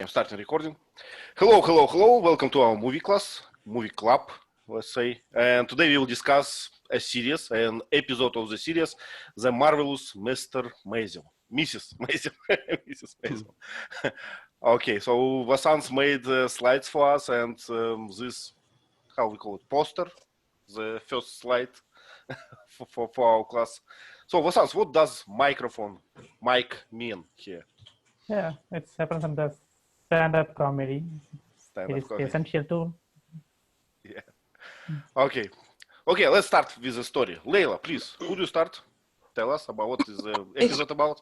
I'm starting recording. Hello, hello, hello. Welcome to our movie club, let's say. And today we will discuss a series, an episode of the series, The Marvelous Mr. Maisel. Mrs. Maisel. Mrs. Maisel. Okay, so Vasant's made slides for us, and this, how we call it, poster, the first slide for our class. So Vasant, what does mic mean here? Yeah, it's represent the stand-up comedy. It is Comedy. essential too. Yeah. Okay, let's start with the story. Leila, please, could you start? Tell us about what is the episode about?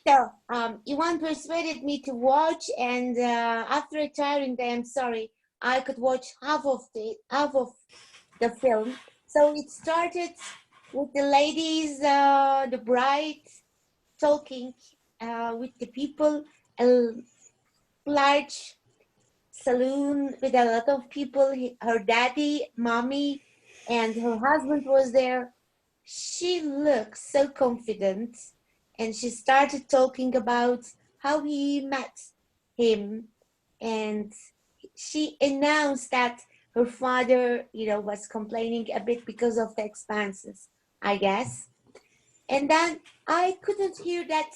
So, Ivan persuaded me to watch, and after a tiring day, I'm sorry, I could watch half of the film. So it started with the ladies, the bride, talking with the people, a large saloon with a lot of people. Her daddy, mommy, and her husband was there. She looked so confident, and she started talking about how he met him, and she announced that her father, was complaining a bit because of the expenses, I guess. And then I couldn't hear that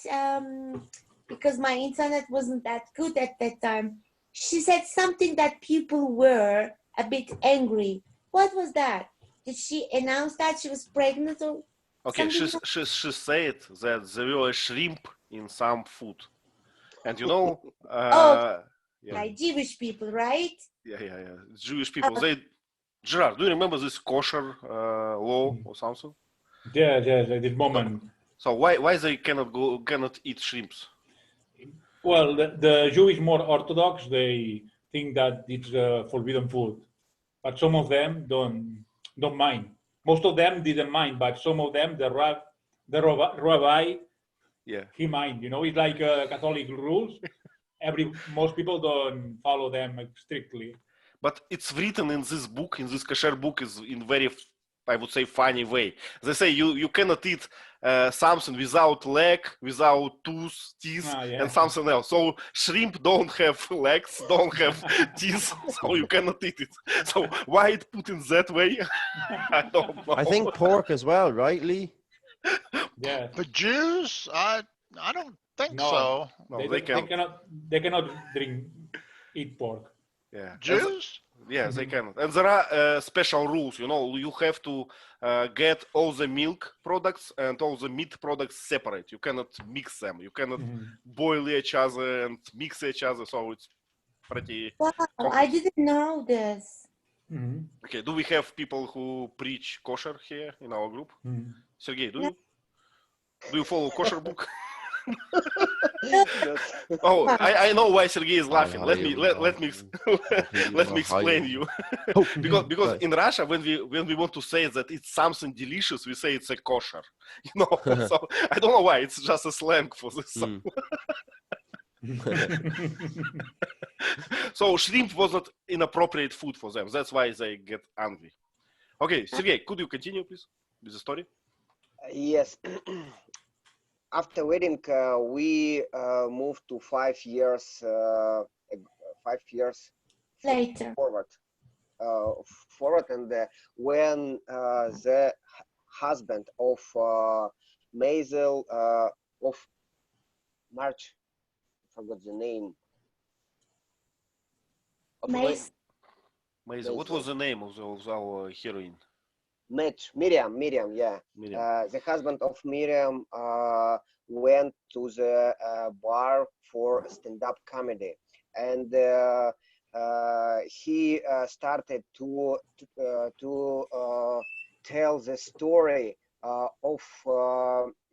because my internet wasn't that good at that time. She said something that people were a bit angry. What was that? Did she announce that she was pregnant or Okay, she something? said that there were shrimp in some food. And you know, Oh, yeah, like Jewish people, right? yeah. Jewish people, Gerard, do you remember this kosher law or something? Yeah, at this moment. So why they cannot eat shrimps? Well, the Jewish more orthodox, they think that it's forbidden food, but some of them don't mind. Most of them didn't mind, but some of them, the rabbi, Yeah. he mind. It's like Catholic rules. Most people don't follow them strictly. But it's written in this book, in this kosher book, is in very, I would say, funny way. They say you cannot eat something without leg, without teeth, Yeah. and something else. So shrimp don't have legs, don't have teeth, so you cannot eat it. So why it put in that way? I don't know. I think pork as well, right, Lee? Yeah. The Jews? I don't think No, so. No, they cannot eat pork. Yeah. Jews? Yeah, they cannot. And there are special rules. You have to get all the milk products and all the meat products separate. You cannot mix them. You cannot boil each other and mix each other. So it's pretty. Wow, I didn't know this. Okay. Do we have people who preach kosher here in our group? Sergey, do you follow kosher book? Oh, I know why Sergey is laughing. Let me explain you. because in Russia, when we want to say that it's something delicious, we say it's a kosher. So I don't know why. It's just a slang for this. So shrimp was not inappropriate food for them. That's why they get angry. Okay, Sergey, could you continue, please, with the story? Yes. After wedding, we moved to 5 years. 5 years Later. Forward, and when the husband of Maisel of March, I forgot the name. Maisel. What was the name of our heroine? Miriam, yeah. Miriam. The husband of Miriam went to the bar for stand-up comedy, and he started to tell the story of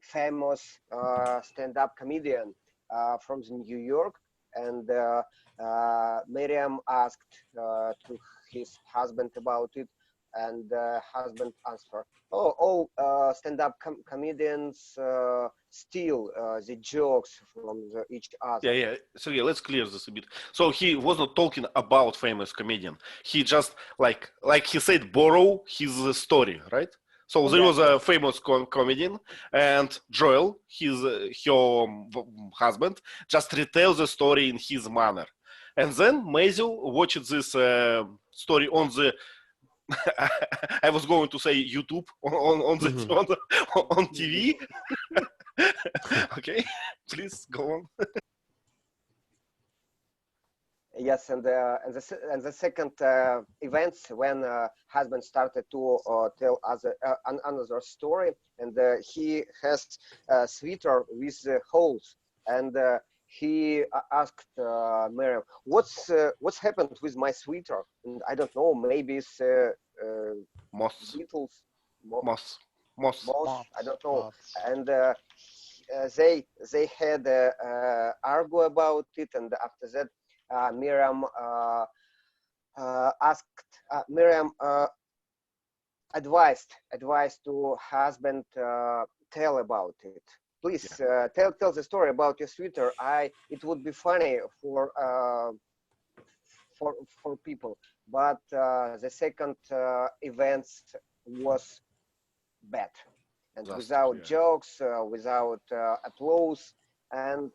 famous stand-up comedian from New York, and Miriam asked to his husband about it. And husband answered, all stand-up comedians steal the jokes from each other. Yeah. So let's clear this a bit. So he was not talking about famous comedian. He just like he said, borrow his story, right? So there Yeah. was a famous comedian, and Joel, her husband, just retells the story in his manner. And then Maisel watched this story on the I was going to say YouTube on TV. Okay, please go on. Yes, and the second events when husband started to tell another story, and he has a sweater with holes, and he asked Miriam, "What's happened with my sweater?" And I don't know, maybe it's Moss, beetles, moss. moss. Moths, I don't know, moths. and they had argue about it, and after that. Miriam asked Miriam advised to husband tell about it. Please tell the story about your sweater. It would be funny for people, but the second events was bad, and Just, without yeah. jokes, without applause, and.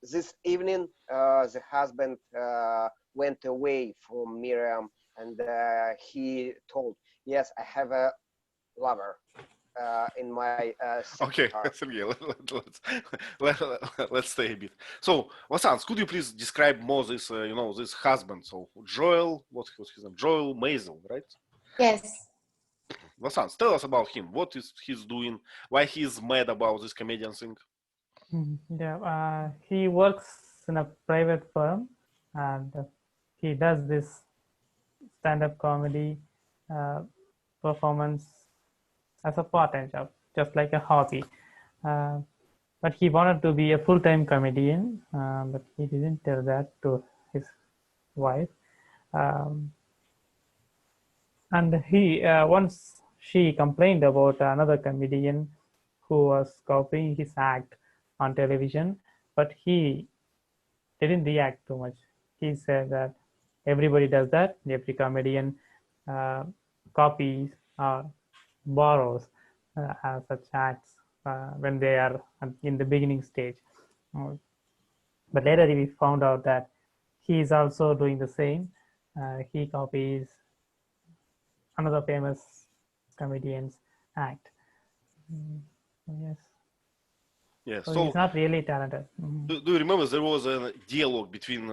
This evening, the husband went away from Miriam, and he told, "Yes, I have a lover in my Okay, heart." Sergey, let's stay a bit. So, Vasans, could you please describe more this, this husband? So, Joel, what was his name? Joel Maisel, right? Yes. Vasans, tell us about him. What is he's doing? Why he's mad about this comedian thing? Yeah, he works in a private firm, and he does this stand-up comedy performance as a part-time job, just like a hobby. But he wanted to be a full-time comedian, but he didn't tell that to his wife. And he once she complained about another comedian who was copying his act on television, but he didn't react too much. He said that everybody does that. Every comedian copies or borrows such acts when they are in the beginning stage. But later we found out that he is also doing the same. He copies another famous comedian's act. Yes. Yeah. So So, he's not really talented. do you remember there was a dialogue between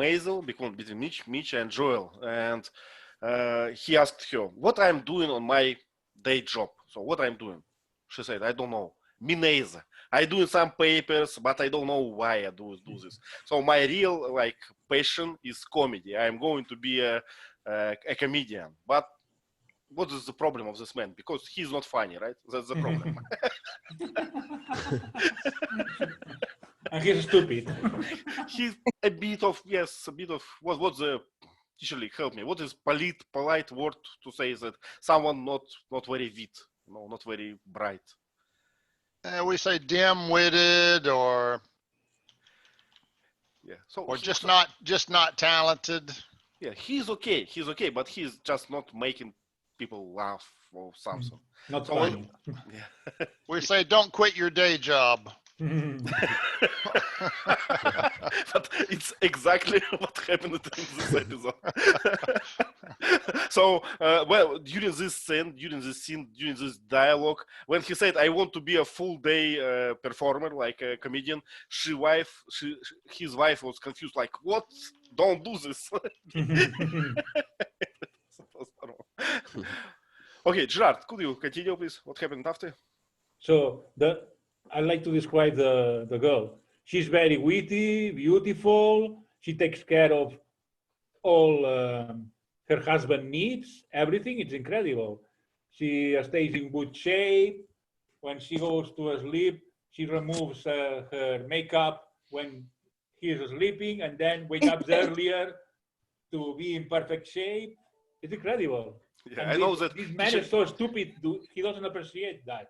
Maisel, between Mitch and Joel, and he asked her, "What I'm doing on my day job?" So, what I'm doing? She said, "I don't know. Me neither. I doing some papers, but I don't know why I do this. So my real passion is comedy. I'm going to be a comedian. But what is the problem of this man? Because he's not funny, right? That's the problem." And he's stupid. He's a bit of what's the usually help me. What is polite word to say that someone not very wit, not very bright. We say dim-witted or just not talented. Yeah, he's okay, but he's just not making people laugh or something. Not funny. Yeah. We say don't quit your day job. But it's exactly what happened in this episode. So, during this scene, during this dialogue, when he said, "I want to be a full-day performer, like a comedian," his wife was confused, like, "What? Don't do this." Okay, Gerard, could you continue, please? What happened after? So I like to describe the girl. She's very witty, beautiful. She takes care of all her husband needs, everything. It's incredible. She stays in good shape. When she goes to sleep, she removes her makeup when he is sleeping and then wakes up earlier to be in perfect shape. It's incredible. Yeah, And I know that. this man is so stupid. He doesn't appreciate that.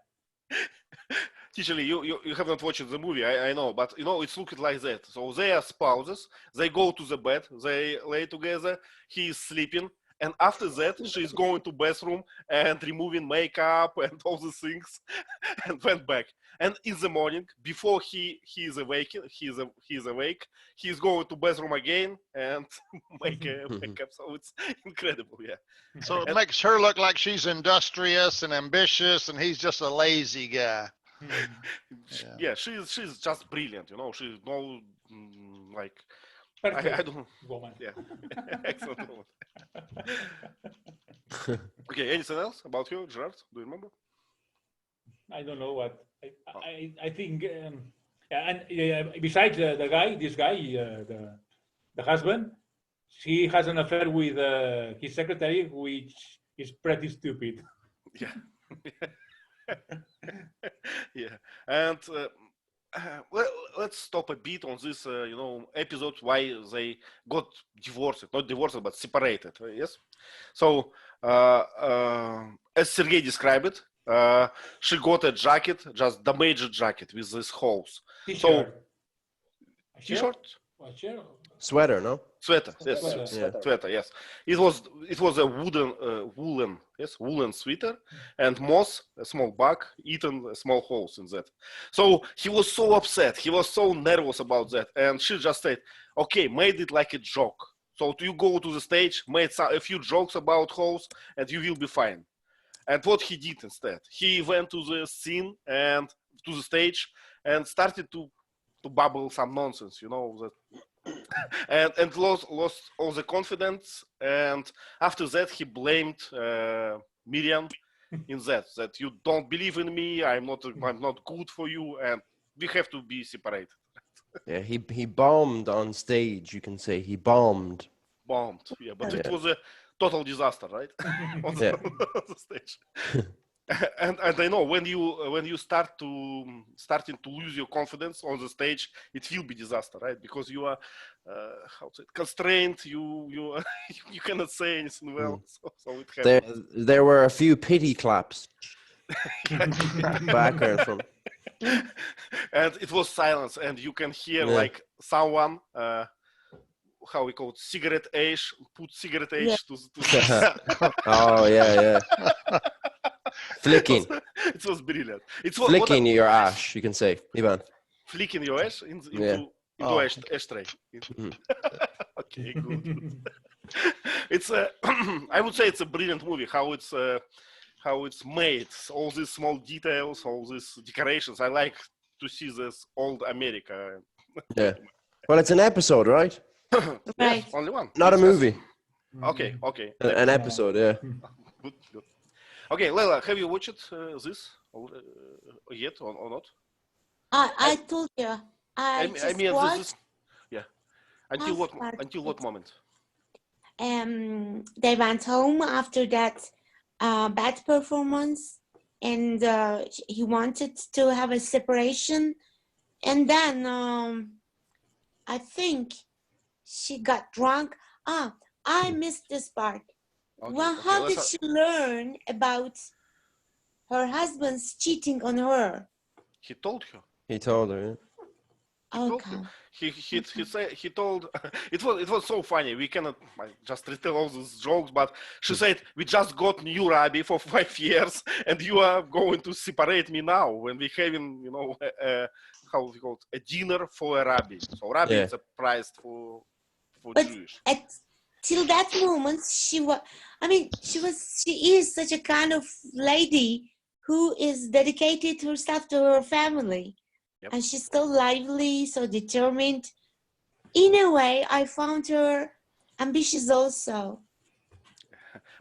Teacher, you haven't watched the movie, I know, but it's looking like that. So they are spouses, they go to the bed, they lay together, he is sleeping, And after that, she's going to bathroom and removing makeup and all the things, and went back. And in the morning, before he is awake, he's awake. He's going to bathroom again and make makeup. So it's incredible, yeah. So it makes her look like she's industrious and ambitious, and he's just a lazy guy. Yeah, she's just brilliant, you know. She's no like I Perfect don't. woman. Yeah, excellent woman. Okay, anything else about her, Gerard? Do you remember? I don't know what. I think. And besides the guy, this guy, the husband, she has an affair with his secretary, which is pretty stupid. Yeah. Yeah, and well, let's stop a bit on this, episode why they got divorced, not divorced, but separated. Yes. So, as Sergey described it, she got a jacket, just damaged jacket with these holes. T-shirt. T-shirt, A shirt? Sweater, no? sweater, yes, Sweater. sweater, yes. It was a woolen sweater, and moss, a small bug, eaten small holes in that. So he was so upset, he was so nervous about that, and she just said, "Okay, made it like a joke. So you go to the stage, made a few jokes about holes, and you will be fine." And what he did instead, he went to the scene and to the stage and started to babble some nonsense, that and lost all the confidence. And after that, he blamed Miriam in that you don't believe in me. I'm not good for you, and we have to be separated. Yeah, he bombed on stage. You can say he bombed. Bombed, yeah, but it Yeah. was a total disaster, right? on Yeah. on the stage. And I know when you starting to lose your confidence on the stage, it will be disaster, right? Because you are constrained. You you cannot say anything well, so it happens. There were a few pity claps. Background from. And it was silence, and you can hear Yeah. like someone how we call it, cigarette ash, put cigarette ash to Oh yeah. Flicking. It was brilliant. It's Flicking your ash, you can say, Ivan. flicking your ash into Yeah. Oh. ashtray. Mhm. Okay, good. It's I would say it's a brilliant movie. How it's made, all these small details, all these decorations. I like to see this old America. Yeah. Well, it's an episode, right? Right. Yes, only one. Not a It's just- movie. Okay. An episode, yeah. Good. Okay, Leila, have you watched this yet or not? I told you. I just watched. This is, yeah. Until half what? part of Until what it. moment? They went home after that bad performance, and he wanted to have a separation, and then I think she got drunk. I missed this part. Okay, Well, okay, how let's did she learn about her husband's cheating on her? He told her. He told her, yeah. Told Okay. her. He told it was so funny. We cannot just retell all those jokes, but she said we just got new rabbi for 5 years, and you are going to separate me now when we having how we call it, a dinner for a rabbi. So rabbi Yeah. is a price for But Jewish. till that moment, she is such a kind of lady who is dedicated herself to her family. Yep. And she's so lively, so determined. In a way, I found her ambitious also.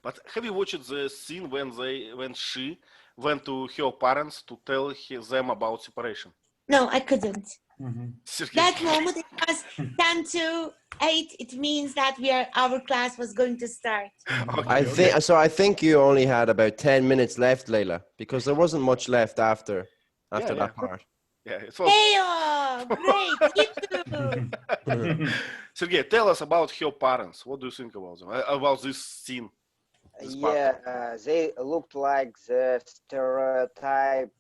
But have you watched the scene when she went to her parents to tell them about separation? No, I couldn't. Sergey. That moment, it was 10 to 8. It means that our class was going to start. Okay, I think you only had about 10 minutes left, Leila, because there wasn't much left after Yeah. that part. Yeah, it was. Hey, great, you too. Sergey, tell us about her parents. What do you think about them? About this scene? This part? Yeah, they looked like the stereotype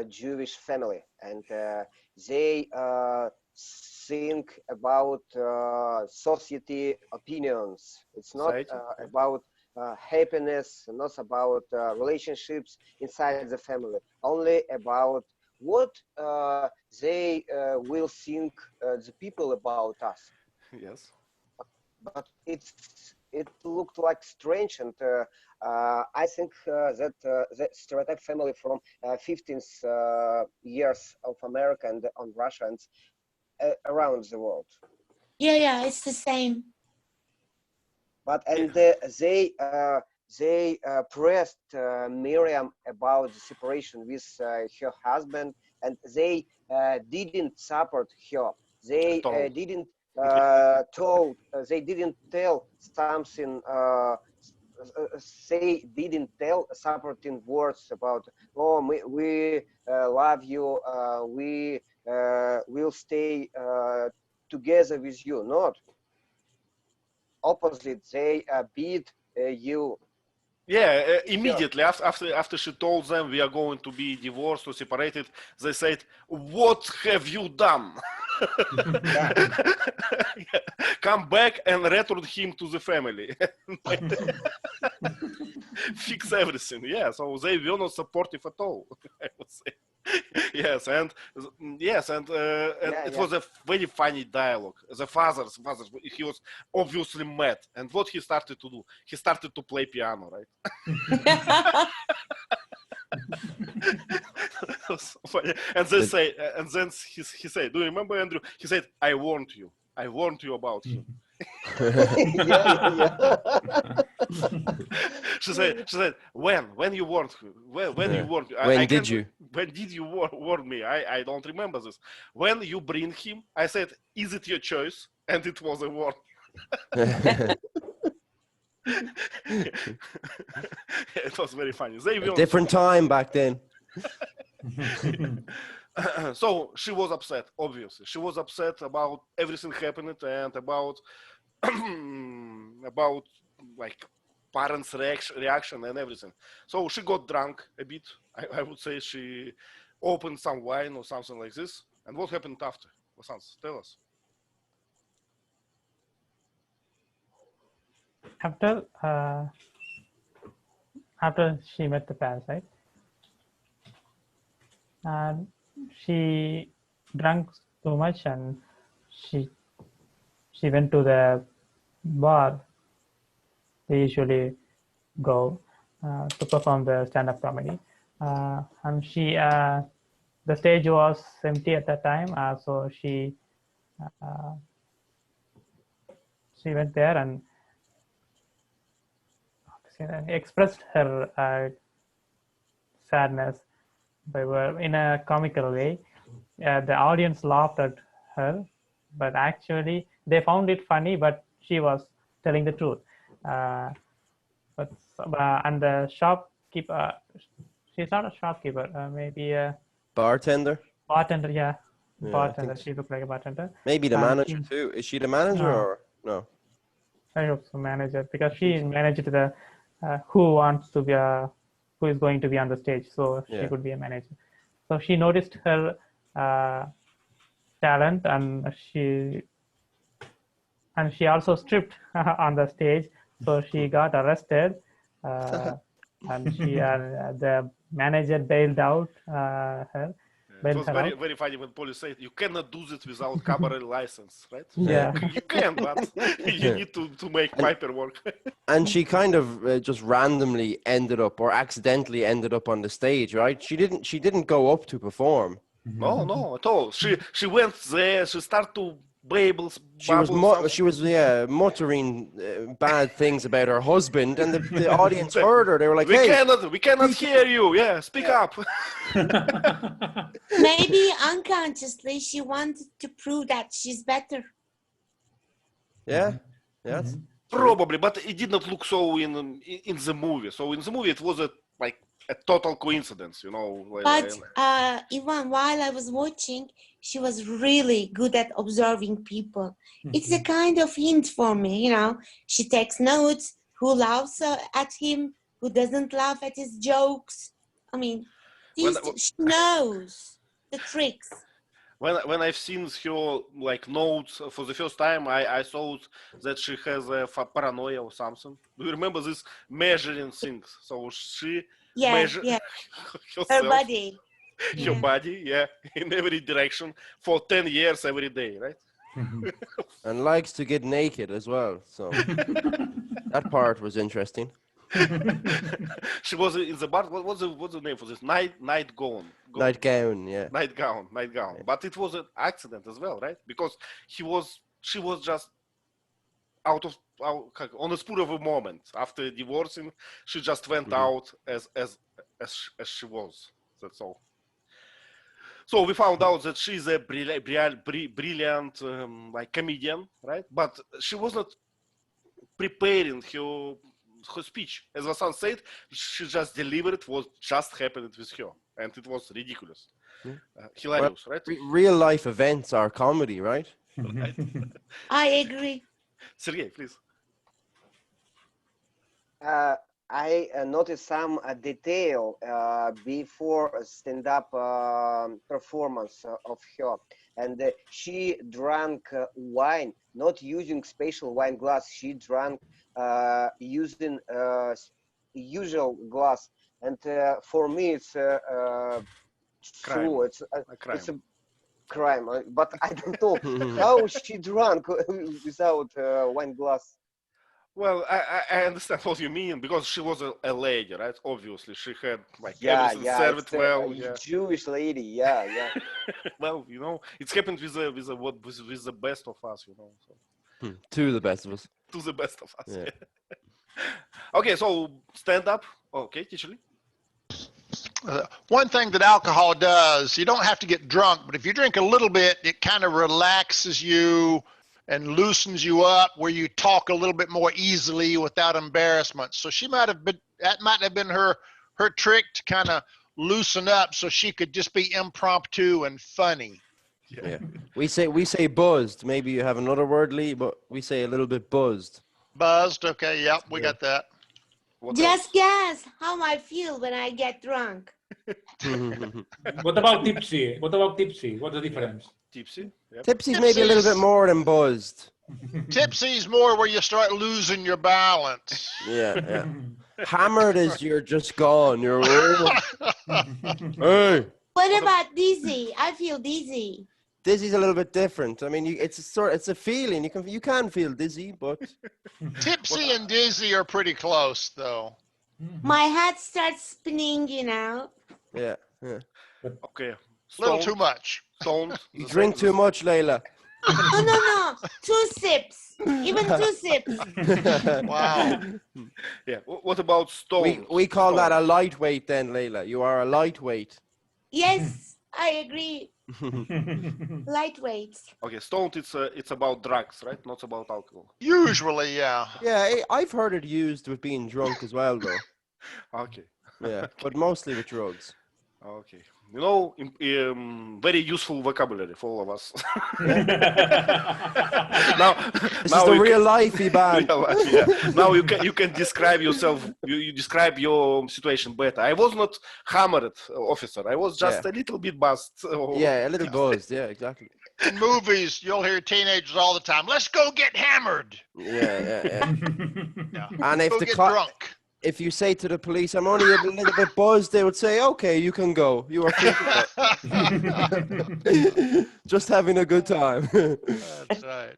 Jewish family, and they think about society opinions. It's not Society, yeah. about happiness, not about relationships inside the family, only about what they will think the people about us. Yes. But it looked like strange, and I think that the stereotype family from 15th years of America and on Russia and around the world. Yeah, it's the same. But and they pressed Miriam about the separation with her husband, and they didn't support her. They didn't they didn't tell something. They didn't tell supporting words about, oh, we love you, we will stay together with you. Not opposite, they beat you. Yeah, immediately after she told them we are going to be divorced or separated, they said, "What have you done? Come back and return him to the family. Fix everything." Yeah, so they were not supportive at all, I would say. Yes, and it was a very funny dialogue. The father, he was obviously mad, and what he started to do, he started to play piano, right? So funny. And they say, and then he said, "Do you remember, Andrew?" He said, "I warned you about him." She said, when you warned me? When you warned me? When did you? When did you warn me? I don't remember this. When you bring him, I said, "Is it your choice?" And it was a warning. It was very funny. They A different time back then. So she was upset, obviously. She was upset about everything happening and about about like parents' reaction and everything. So she got drunk a bit. I would say she opened some wine or something like this. And what happened after? Vasants, tell us. After she met the parasite, and she drank too much, and she went to the bar they usually go to perform the stand-up comedy, and the stage was empty at that time, so she went there and expressed her sadness in a comical way. The audience laughed at her, but actually they found it funny, but she was telling the truth. And the shopkeeper, she's not a shopkeeper, maybe a Bartender? bartender, yeah. Yeah, Bartender. so. She looked like a bartender. Maybe the manager too. Is she the manager or no? I hope so, manager, because she managed the who is going to be on the stage, so she could be a manager. So she noticed her talent, and she also stripped on the stage. So she got arrested, and the manager bailed out her. It was very funny when police said, "You cannot do this without cabaret license," right? Yeah. You can, but you need to make paperwork. And she kind of just randomly ended up, or accidentally ended up on the stage, right? She didn't go up to perform. No, at all. She went there. She started to babble. She was muttering bad things about her husband, and the audience heard her. They were like, we "Hey, we cannot hear you. Yeah, speak up." Maybe unconsciously she wanted to prove that she's better. Yeah, yes. Probably, but it did not look so in the movie. So in the movie, it was a total coincidence, you know. But even while I was watching, she was really good at observing people. It's a kind of hint for me, you know. She takes notes, who laughs at him, who doesn't laugh at his jokes. I mean, she knows the tricks. when I've seen her like notes for the first time, I thought that she has a paranoia or something. Do you remember this measuring things? So she Yeah, measure yeah. Her herself, body. her Yeah. body, yeah, in every direction for 10 years every day, right? And likes to get naked as well. So that part was interesting. She was in the bar. What's the name for this? Nightgown. Nightgown, yeah. Nightgown. But it was an accident as well, right? Because she was just on the spur of a moment after divorcing. She just went out as she was. That's all. So we found out that she's a brilliant like comedian, right? But she was not preparing her speech. As Vassan said, she just delivered what just happened with her, and it was ridiculous, hilarious, right? Real life events are comedy, right? I agree. Sergey, please. I noticed some detail before stand-up performance of her, and she drank wine, not using special wine glass. She drank using usual glass, and for me, it's Crime. true. It's A crime. a crime, but I don't know how she drank without wine glass. Well, I understand what you mean because she was a lady, right? Obviously, she had like Yeah, everything yeah, served it's well. a Yeah. Jewish lady. Yeah, yeah. Well, it's happened with the best of us, So To the best of us. to the best of us. Yeah. Okay, so stand up. Okay, teacher Lee. One thing that alcohol does, you don't have to get drunk, but if you drink a little bit, it kind of relaxes you and loosens you up where you talk a little bit more easily without embarrassment. So that might have been her trick to kind of loosen up so she could just be impromptu and funny. Yeah. We say buzzed. Maybe you have another word, Lee, but we say a little bit buzzed. Buzzed. Okay. Yep. We got that. What Just else? guess how I feel when I get drunk. What about tipsy? What's the difference? Tipsy. Yep. Tipsy's maybe a little bit more than buzzed. Tipsy's more where you start losing your balance. Yeah, yeah. Hammered is you're just gone. You're hey. What about dizzy? I feel dizzy. Dizzy's a little bit different. I mean, it's a feeling. You can feel dizzy, but Tipsy and dizzy are pretty close, though. My head starts spinning, yeah, yeah. Okay. A little too much. Stoned. You drink too much, Layla. No. 2 sips. Even 2 sips. Wow. Yeah. What about stoned? We call that a lightweight then, Layla. You are a lightweight. Yes, I agree. Lightweight. Okay, stoned. It's about drugs, right? Not about alcohol. Usually, yeah. Yeah, I've heard it used with being drunk as well, though. Okay. Yeah, but mostly with drugs. Okay. Very useful vocabulary for all of us. now, This is the real life, Iban. real life, yeah. Now you can describe yourself. You describe your situation better. I was not hammered, officer. I was just a little bit buzzed. Yeah, a little buzzed. Yeah, exactly. In movies, you'll hear teenagers all the time, let's go get hammered. Yeah. Yeah. And if Go the get drunk. if you say to the police, "I'm only a little bit buzzed," they would say, "Okay, you can go. You are free to go." Just having a good time. That's right.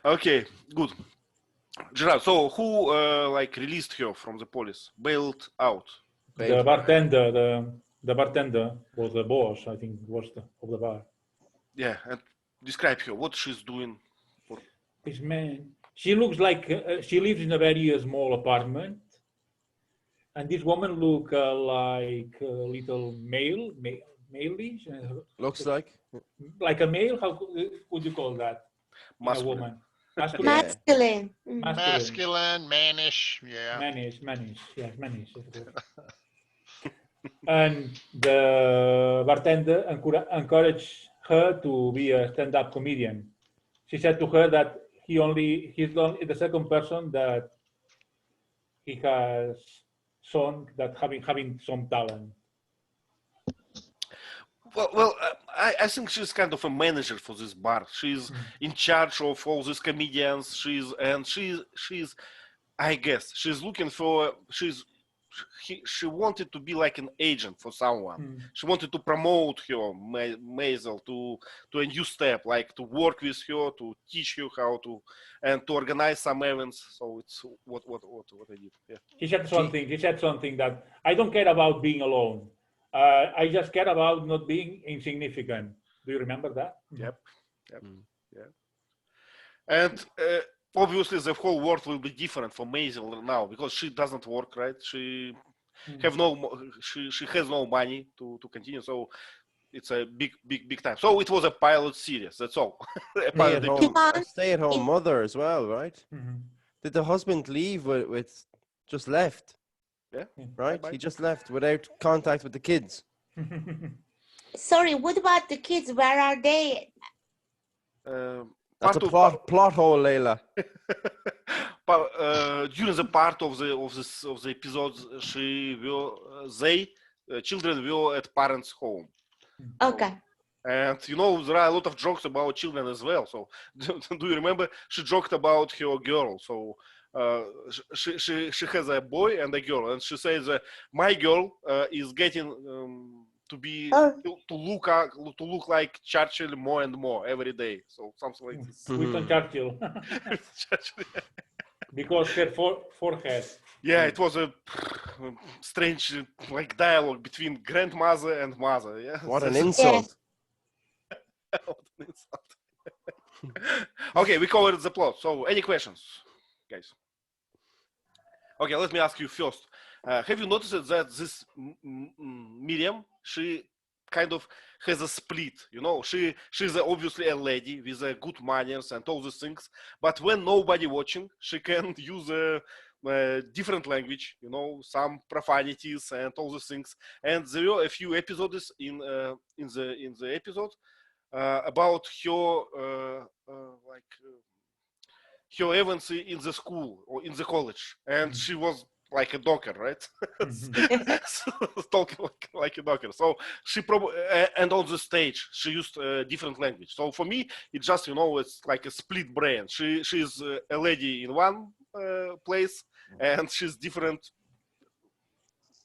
Okay, good. Gerard, so who released her from the police, bailed out? The bartender was the boss, I think, of the bar. Yeah, and describe her. What she's doing. This man, she looks like she lives in a very small apartment, and this woman look like a little male-ish. Looks like. Like a male. How would you call that? A Masculine. woman. Masculine. Yeah. Masculine. Masculine, mannish, yeah. Mannish. Yes, mannish. And the bartender encouraged her to be a stand-up comedian. She said to her that he's only the second person that he has shown that having some talent. Well, I think she's kind of a manager for this bar. She's in charge of all these comedians. She's I guess she's looking for she wanted to be like an agent for someone. She wanted to promote her Maisel to a new step, like to work with her, to teach her how to and to organize some events. So it's what I did. Yeah. He said something. He said something that I don't care about being alone. I just care about not being insignificant. Do you remember that? Yep. Yeah. And obviously, the whole world will be different for Maisel now because she doesn't work, right? She has no money to continue, so it's a big time. So it was a pilot series. That's all. A stay-at-home mother as well, right? Mhm. Did the husband leave with just left? Yeah. Right. Bye-bye. He just left without contact with the kids. Sorry, what about the kids? Where are they? That's a plot hole, Leila. During the part of the episodes, children were at parents' home. Okay. And there are a lot of jokes about children as well. So do you remember she joked about her girl? So she has a boy and a girl, and she says my girl is getting to look like Churchill more and more every day. So something like this. Winston Churchill. Because her forehead. Yeah, it was a strange like dialogue between grandmother and mother. Yeah. What an insult. What an insult. Okay, we covered the plot. So any questions, guys? Okay, let me ask you first. Have you noticed that this Miriam, she kind of has a split, she's obviously a lady with good manners and all these things, but when nobody watching, she can use a different language, some profanities and all these things. And there were a few episodes in the episode about her her events in the school or in the college, and she was like a docker, right? Talking like a docker. So she probably and on the stage she used a different language. So for me, it just it's like a split brain. She's a lady in one place, and she's different.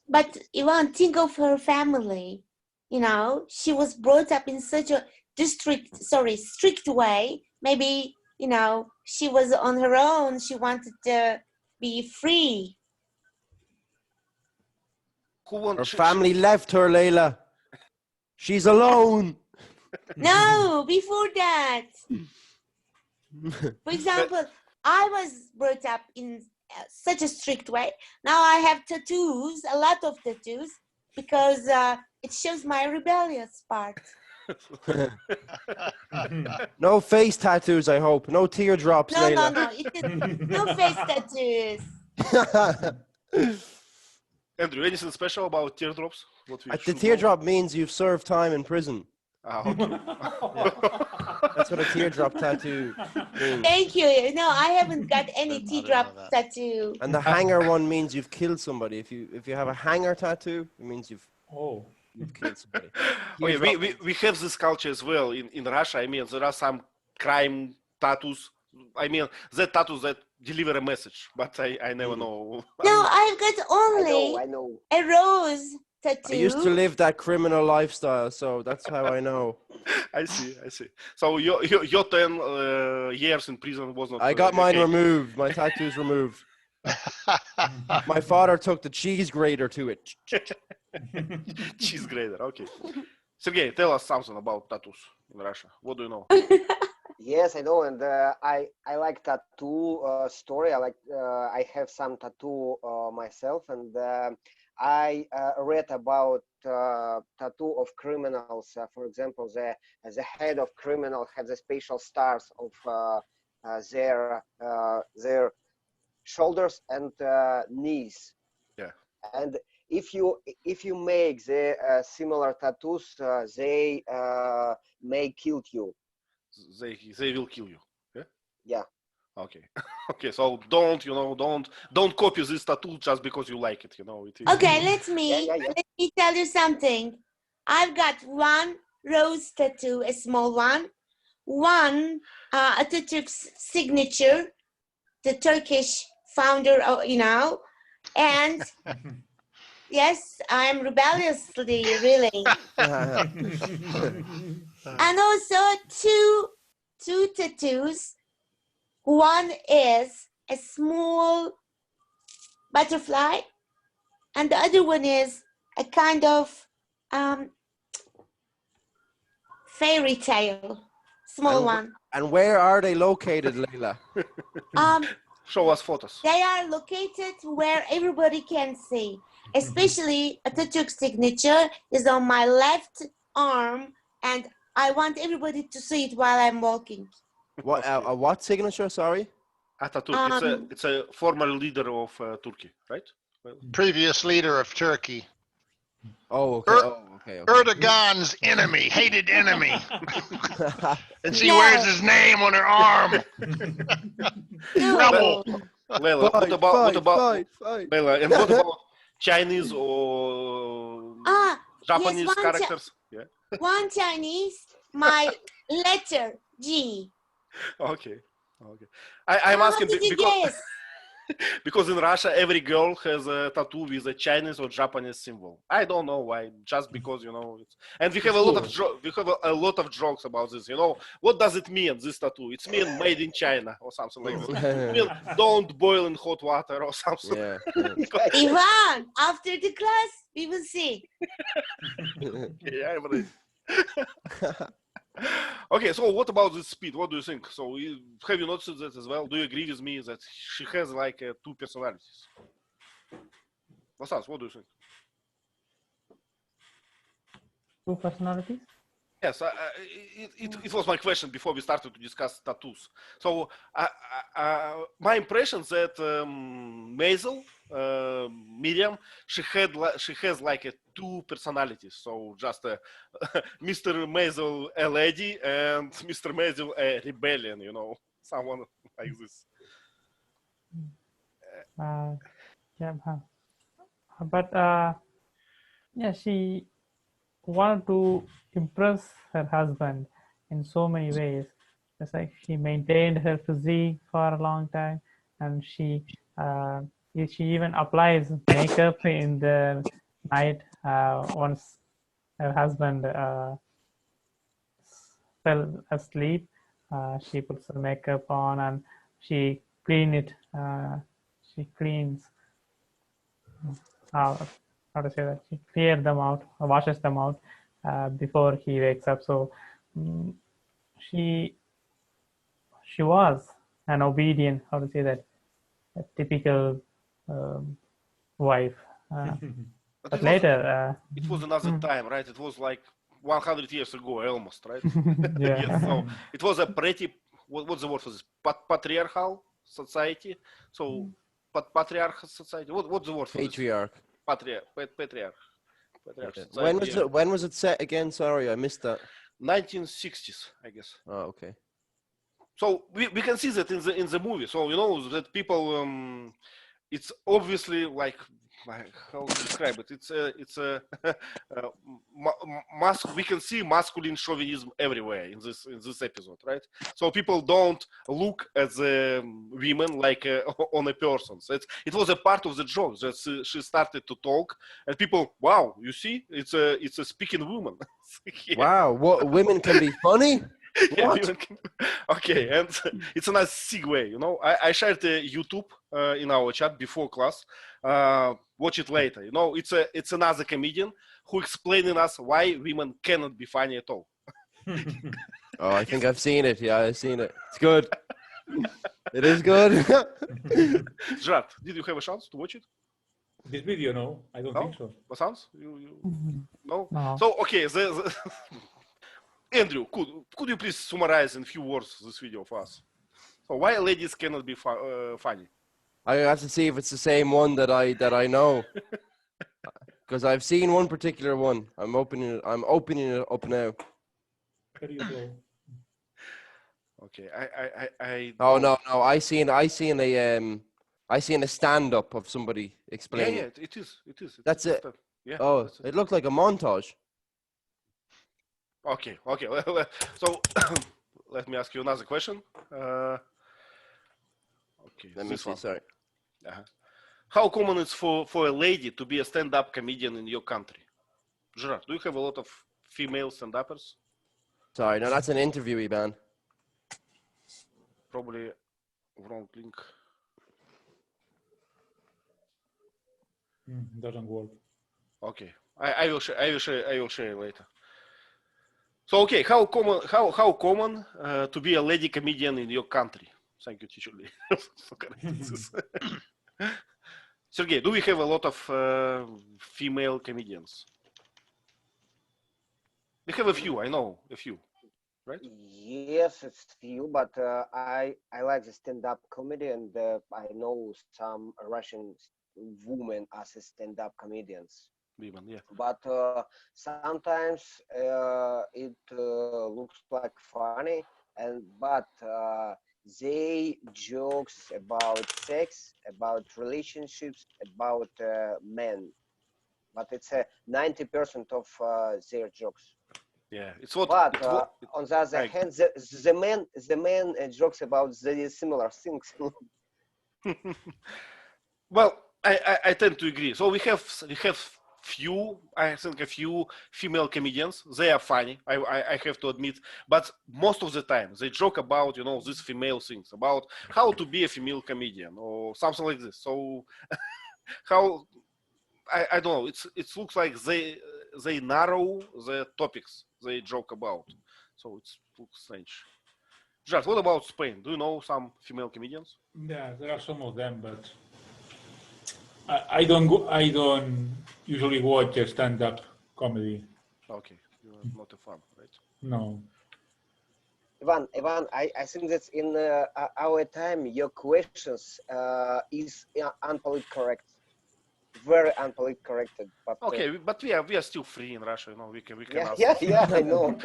But Ivan, think of her family. She was brought up in such a strict way. Maybe she was on her own. She wanted to be free. Her family left her, Leila. She's alone. No, before that. For example, I was brought up in such a strict way. Now I have tattoos, a lot of tattoos, because it shows my rebellious part. No face tattoos, I hope. No teardrops, Leila. No, no face tattoos. Andrew, anything special about teardrops? The teardrop means you've served time in prison. Okay. That's what a teardrop tattoo means. Thank you. No, I haven't got any teardrop tattoo. And the hanger one means you've killed somebody. If you have a hanger tattoo, it means you've killed somebody. Okay, we have this culture as well in Russia. I mean, there are some crime tattoos. I mean, the tattoos that deliver a message, but I never know. No, I've got only I know. a rose tattoo. I used to live that criminal lifestyle, so that's how I know. I see. So your 10 years in prison was not. I got mine removed. My tattoos removed. My father took the cheese grater to it. Cheese grater. Okay. Sergey, tell us something about tattoos in Russia. What do you know? Yes, I know, and I like tattoo story. I have some tattoo myself, and I read about tattoo of criminals. For example, the head of criminal has the special stars of their shoulders and knees. Yeah. And if you make the similar tattoos, they may kill you. They will kill you. Yeah. Yeah. Okay. Okay. So don't copy this tattoo just because you like it. Okay, let me tell you something. I've got one rose tattoo, a small one. One, Atatürk's signature, the Turkish founder, and yes, I'm rebelliously, really. And also two tattoos. One is a small butterfly, and the other one is a kind of fairy tale, small one. And where are they located, Leila? Show us photos. They are located where everybody can see. Especially Atatürk's signature is on my left arm, and I want everybody to see it while I'm walking. What signature? Sorry. Atatürk. It's a former leader of Turkey, right? Previous leader of Turkey. Oh, okay. Okay. Erdogan's enemy, hated enemy. And she No. wears his name on her arm. Rebel. Leila, what about fight. Leila? And what about Chinese or Japanese yes, characters? Yeah. One Chinese, my letter G. Okay. I'm How asking did you guess? because in Russia every girl has a tattoo with a Chinese or Japanese symbol. I don't know why. Just because it's, and we have a lot of jokes about this. What does it mean? This tattoo? It's mean made in China or something like that. It mean don't boil in hot water or something. Yeah. Ivan, after the class, we will see. Yeah, I'm ready. Okay, so what about the speed? What do you think? So have you noticed that as well? Do you agree with me that she has like two personalities? Vasans, what do you think? Two personalities. Yes, it was my question before we started to discuss tattoos. So my impression that Maisel, Miriam, she has like two personalities. So just Mr. Maisel a lady and Mr. Maisel a rebellion. Someone like this. But yeah, she wanted to impress her husband in so many ways. It's like she maintained her physique for a long time, and she even applies makeup in the night once her husband fell asleep. She puts her makeup on and she cleans how to say that, she clears them out, washes them out before he wakes up. So she was an obedient, how to say that, a typical wife. But later, it was another time, right? It was like 100 years ago, almost, right? yeah. Yes, so it was a pretty, what's the word for this? Patriarchal society. So, patriarchal society. What's the word for Patriarch. This? Patriarch. When was it set again? Sorry, I missed that. 1960s, I guess. Oh, okay. So we can see that in the movie. So that people, it's obviously like how to describe it. It's a we can see masculine chauvinism everywhere in this episode, right? So people don't look at the women like on a person. So it was a part of the joke that she started to talk, and people, wow, you see, it's a speaking woman. Yeah. Wow, what, women can be funny? Yeah, okay, and it's a nice segue. I shared YouTube in our chat before class. Watch it later. It's another comedian who explaining us why women cannot be funny at all. Oh, I think I've seen it. Yeah, I've seen it. It's good. It is good. Gerard, did you have a chance to watch it? This video, no, I don't think so. Vasans? No? No. So, okay, Andrew, could you please summarize in few words this video for us? So why ladies cannot be funny? I have to see if it's the same one that I know, because I've seen one particular one. I'm opening it up now. Okay, I Oh no, I seen a stand up of somebody explaining. Yeah, it is. That's it. Yeah. Oh, it looked like a montage. Okay. So let me ask you another question. Okay, Let me this see. one. Sorry. Uh-huh. How common is for a lady to be a stand-up comedian in your country? Gerard, do you have a lot of female stand-uppers? Sorry. No, that's an interviewee, man. Probably wrong link. Doesn't work. Okay, I will share. I will share later. So okay, how common to be a lady comedian in your country? Thank you, teacher Lee, for correcting this. Sergey, do we have a lot of female comedians? We have a few. I know a few, right? Yes, it's few, but I like the stand-up comedy, and I know some Russian women as a stand-up comedians. Women, yeah. But sometimes it looks like funny, and but they jokes about sex, about relationships, about men. But it's 90% of their jokes. Yeah, it's what. But on the other I- hand, the man jokes about the similar things. Well, I tend to agree. So we have few, I think a few female comedians. They are funny. I have to admit, but most of the time they joke about these female things about how to be a female comedian or something like this. So how I don't know. It looks like they narrow the topics they joke about. So it looks strange. Just what about Spain? Do you know some female comedians? Yeah, there are some of them, but I don't usually watch a stand-up comedy. Okay, you're not a fan, right? No. Ivan, I think that in our time, your questions is unpolitically correct, very unpolitically corrected. But Okay, but we are still free in Russia. We can ask. yeah, I know.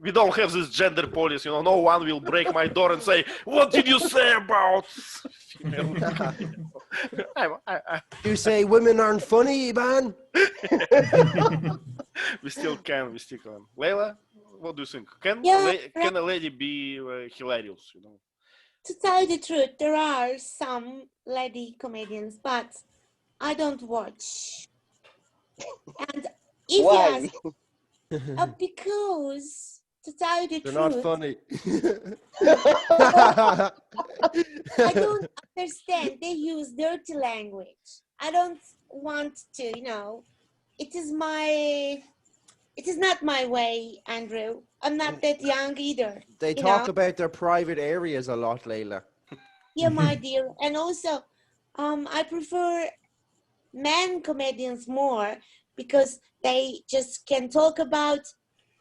We don't have this gender policy. No one will break my door and say, "What did you say about female?" You say women aren't funny, man? We still can. Leila, what do you think? Yeah, Can a lady be hilarious? To tell you the truth, there are some lady comedians, but I don't watch. And if you Why? ask, because to tell you the They're truth, not funny. I don't understand. They use dirty language. I don't want to, it is not my way, Andrew. I'm not that young either. They you talk know? about their private areas a lot, Layla. Yeah, my dear. And also, I prefer men comedians more because they just can talk about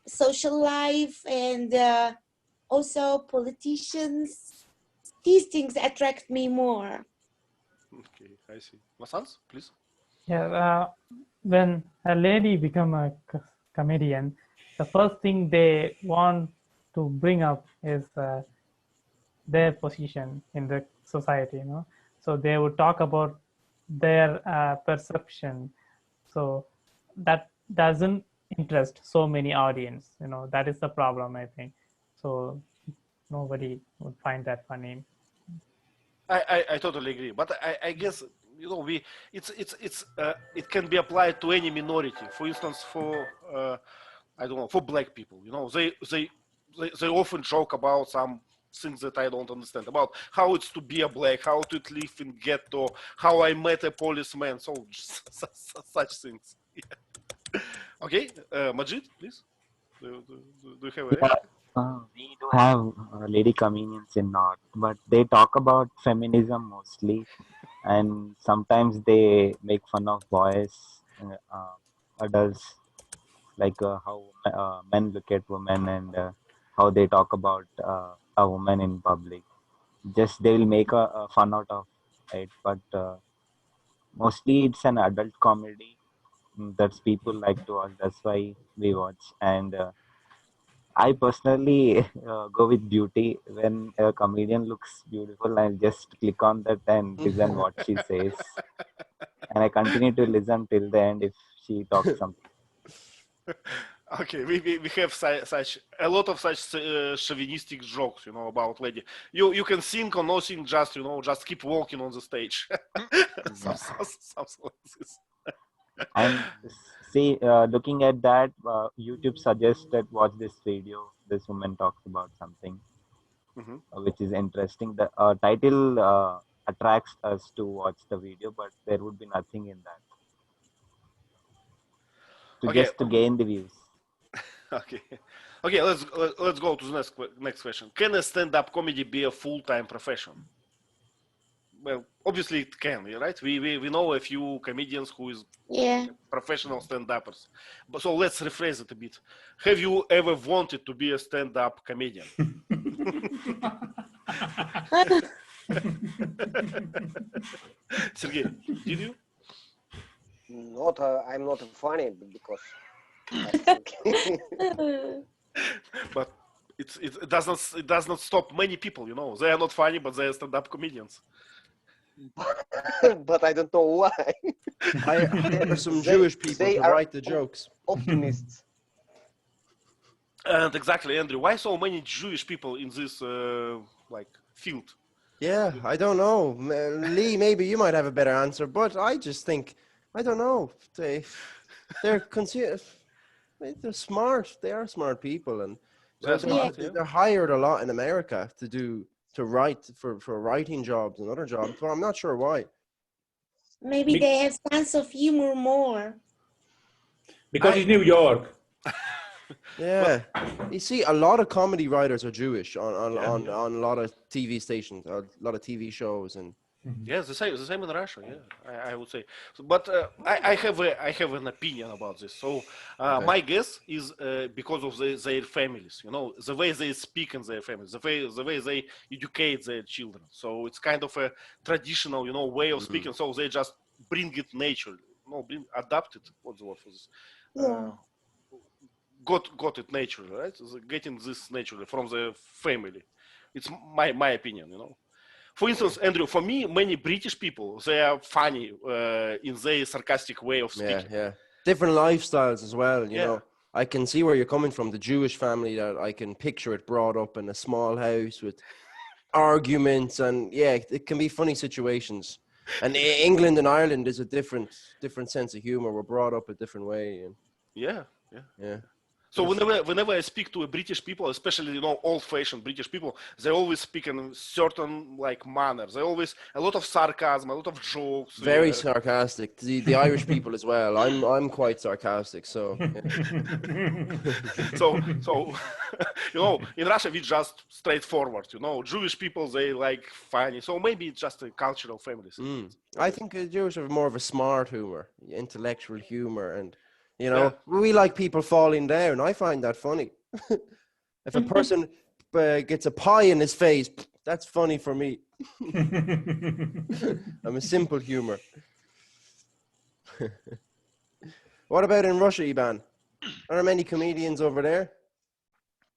social life and also politicians. These things attract me more. Okay, I see. Masans, please. Yeah, when a lady become a comedian, the first thing they want to bring up is their position in the society. So they would talk about their perception. So that doesn't interest so many audience. That is the problem, I think. So nobody would find that funny. I totally agree, but I guess it can be applied to any minority. For instance, for I don't know, for black people, they often joke about some things that I don't understand about how it's to be a black, how to live in ghetto, how I met a policeman, so just such things. Yeah. Okay, Majid, please. Do you have a Yeah, we do have lady comedians in North, but they talk about feminism mostly, and sometimes they make fun of boys, adults, like how men look at women and how they talk about a woman in public. Just they will make a fun out of it, but mostly it's an adult comedy that's people like to watch. That's why we watch, and I personally go with beauty. When a comedian looks beautiful, I'll just click on that and listen what she says, and I continue to listen till the end if she talks something. Okay, we have such a lot of such chauvinistic jokes, you know, about lady. You can sing or no sing, just just keep walking on the stage. Something like this. And see, looking at that, YouTube suggested watch this video. This woman talks about something Mhm. which is interesting. The title attracts us to watch the video, but there would be nothing in that to Okay, just to gain the views. okay, okay. Let's go to the next question. Can a stand-up comedy be a full-time profession? Well, obviously it can, right? We know a few comedians who is Yeah. professional stand-uppers. But so let's rephrase it a bit. Have you ever wanted to be a stand-up comedian? Sergey, did you? Not, I'm not funny because I think But it does not stop many people, you know. They are not funny, but they are stand-up comedians. but I don't know why. Hire some They- Jewish people they to are write the jokes. Optimists. And exactly, Andrew, why so many Jewish people in this like field? Yeah, I don't know. Lee, maybe you might have a better answer, but I just think, I don't know. They're they're smart. They are smart people, and They're smart, they're, yeah. they're hired a lot in America to write for writing jobs and other jobs, but I'm not sure why. Maybe they have sense of humor more. Because it's New York. Yeah, you see, a lot of comedy writers are Jewish on Yeah, on, yeah. on a lot of TV stations, a lot of TV shows, and Yeah, the same in Russia. Yeah, I would say. So, but I have an opinion about this. So Okay. my guess is because of their families. You know, the way they speak in their families, the way they educate their children. So it's kind of a traditional, way of speaking. So they just bring it naturally. No, adapt it. What's the word for this? Yeah. Got it naturally, right? So getting this naturally from the family. It's my opinion. For instance, Andrew, for me, many British people, they are funny in their sarcastic way of yeah, speaking. yeah, different lifestyles as well. You Yeah. know, I can see where you're coming from. The Jewish family, that I can picture it brought up in a small house with arguments, and yeah, it can be funny situations. And England and Ireland is a different sense of humor. We're brought up a different way, and Yeah. yeah. So But it's- whenever I speak to a British people, especially old-fashioned British people, they always speak in certain like manner. They always a lot of sarcasm, a lot of jokes. very yeah. sarcastic. The Irish people as well. I'm quite sarcastic, so yeah. So in Russia we just straightforward. Jewish people, they like funny. So maybe it's just a cultural family thing. I think Jewish have more of a smart humor, intellectual humor, and Yeah. we like people falling down. I find that funny. If a person gets a pie in his face, that's funny for me. I'm a simple humor. What about in Russia, Iban? Are there many comedians over there?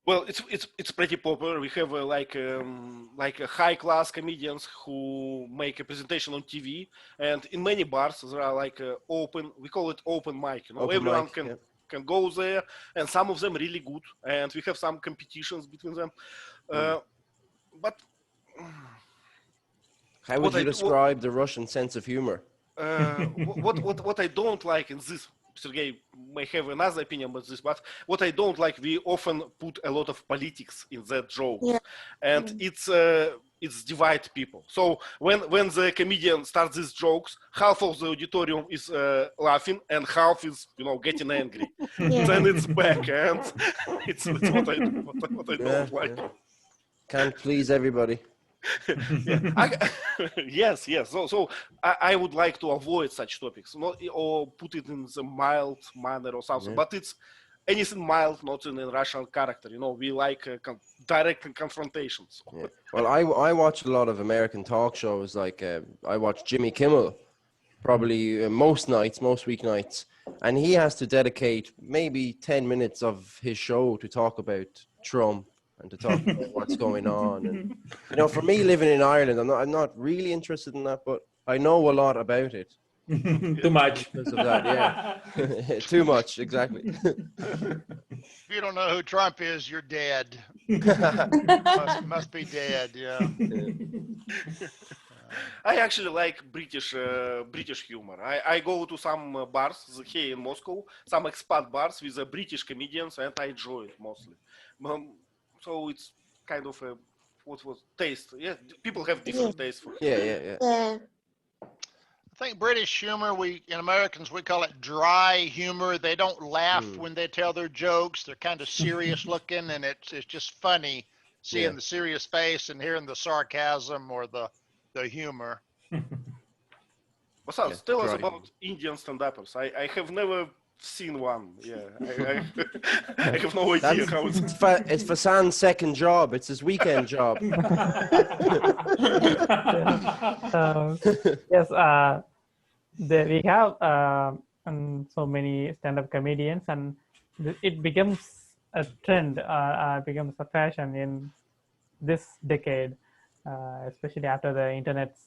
Well, it's pretty popular. We have like a high class comedians who make a presentation on TV, and in many bars there are like open. We call it open mic. Open Everyone mic, can yeah. can go there, and some of them really good, and we have some competitions between them. But How would What you I- describe the Russian sense of humor? what I don't like in this, Sergey may have another opinion about this, but what I don't like, we often put a lot of politics in that jokes, Yeah. and it's divide people. So when the comedian starts these jokes, half of the auditorium is laughing and half is getting angry. Yeah. Then it's back, and it's what I Yeah, don't like. yeah. Can't please everybody. Yes. So I would like to avoid such topics, or put it in the mild manner or something. Yeah. But it's anything mild, not in a Russian character. We like direct confrontations. Yeah. Well, I watch a lot of American talk shows. Like I watch Jimmy Kimmel, probably most weeknights, and he has to dedicate maybe 10 minutes of his show to talk about Trump and to talk about what's going on. And for me, living in Ireland, I'm not really interested in that, but I know a lot about it. Too much. Because of that, yeah. Too much, exactly. If you don't know who Trump is, you're dead. Must be dead. Yeah. I actually like British humor. I go to some bars here in Moscow, some expat bars with British comedians, and I enjoy it mostly. So it's kind of a what was taste. Yeah, people have different tastes for Yeah, humor. yeah, yeah. Yeah. I think British humor, in Americans, we call it dry humor. They don't laugh Mm. when they tell their jokes. They're kind of serious looking, and it's just funny seeing Yeah. the serious face and hearing the sarcasm or the humor. Basans, Yeah, tell us dry about humor. Indian stand-uppers. I have never seen one. Yeah, I have no idea That's how it's. it's Fasan's second job. It's his weekend job. Yes, we have so many stand-up comedians, and it becomes a trend, becomes a fashion in this decade, especially after the internet's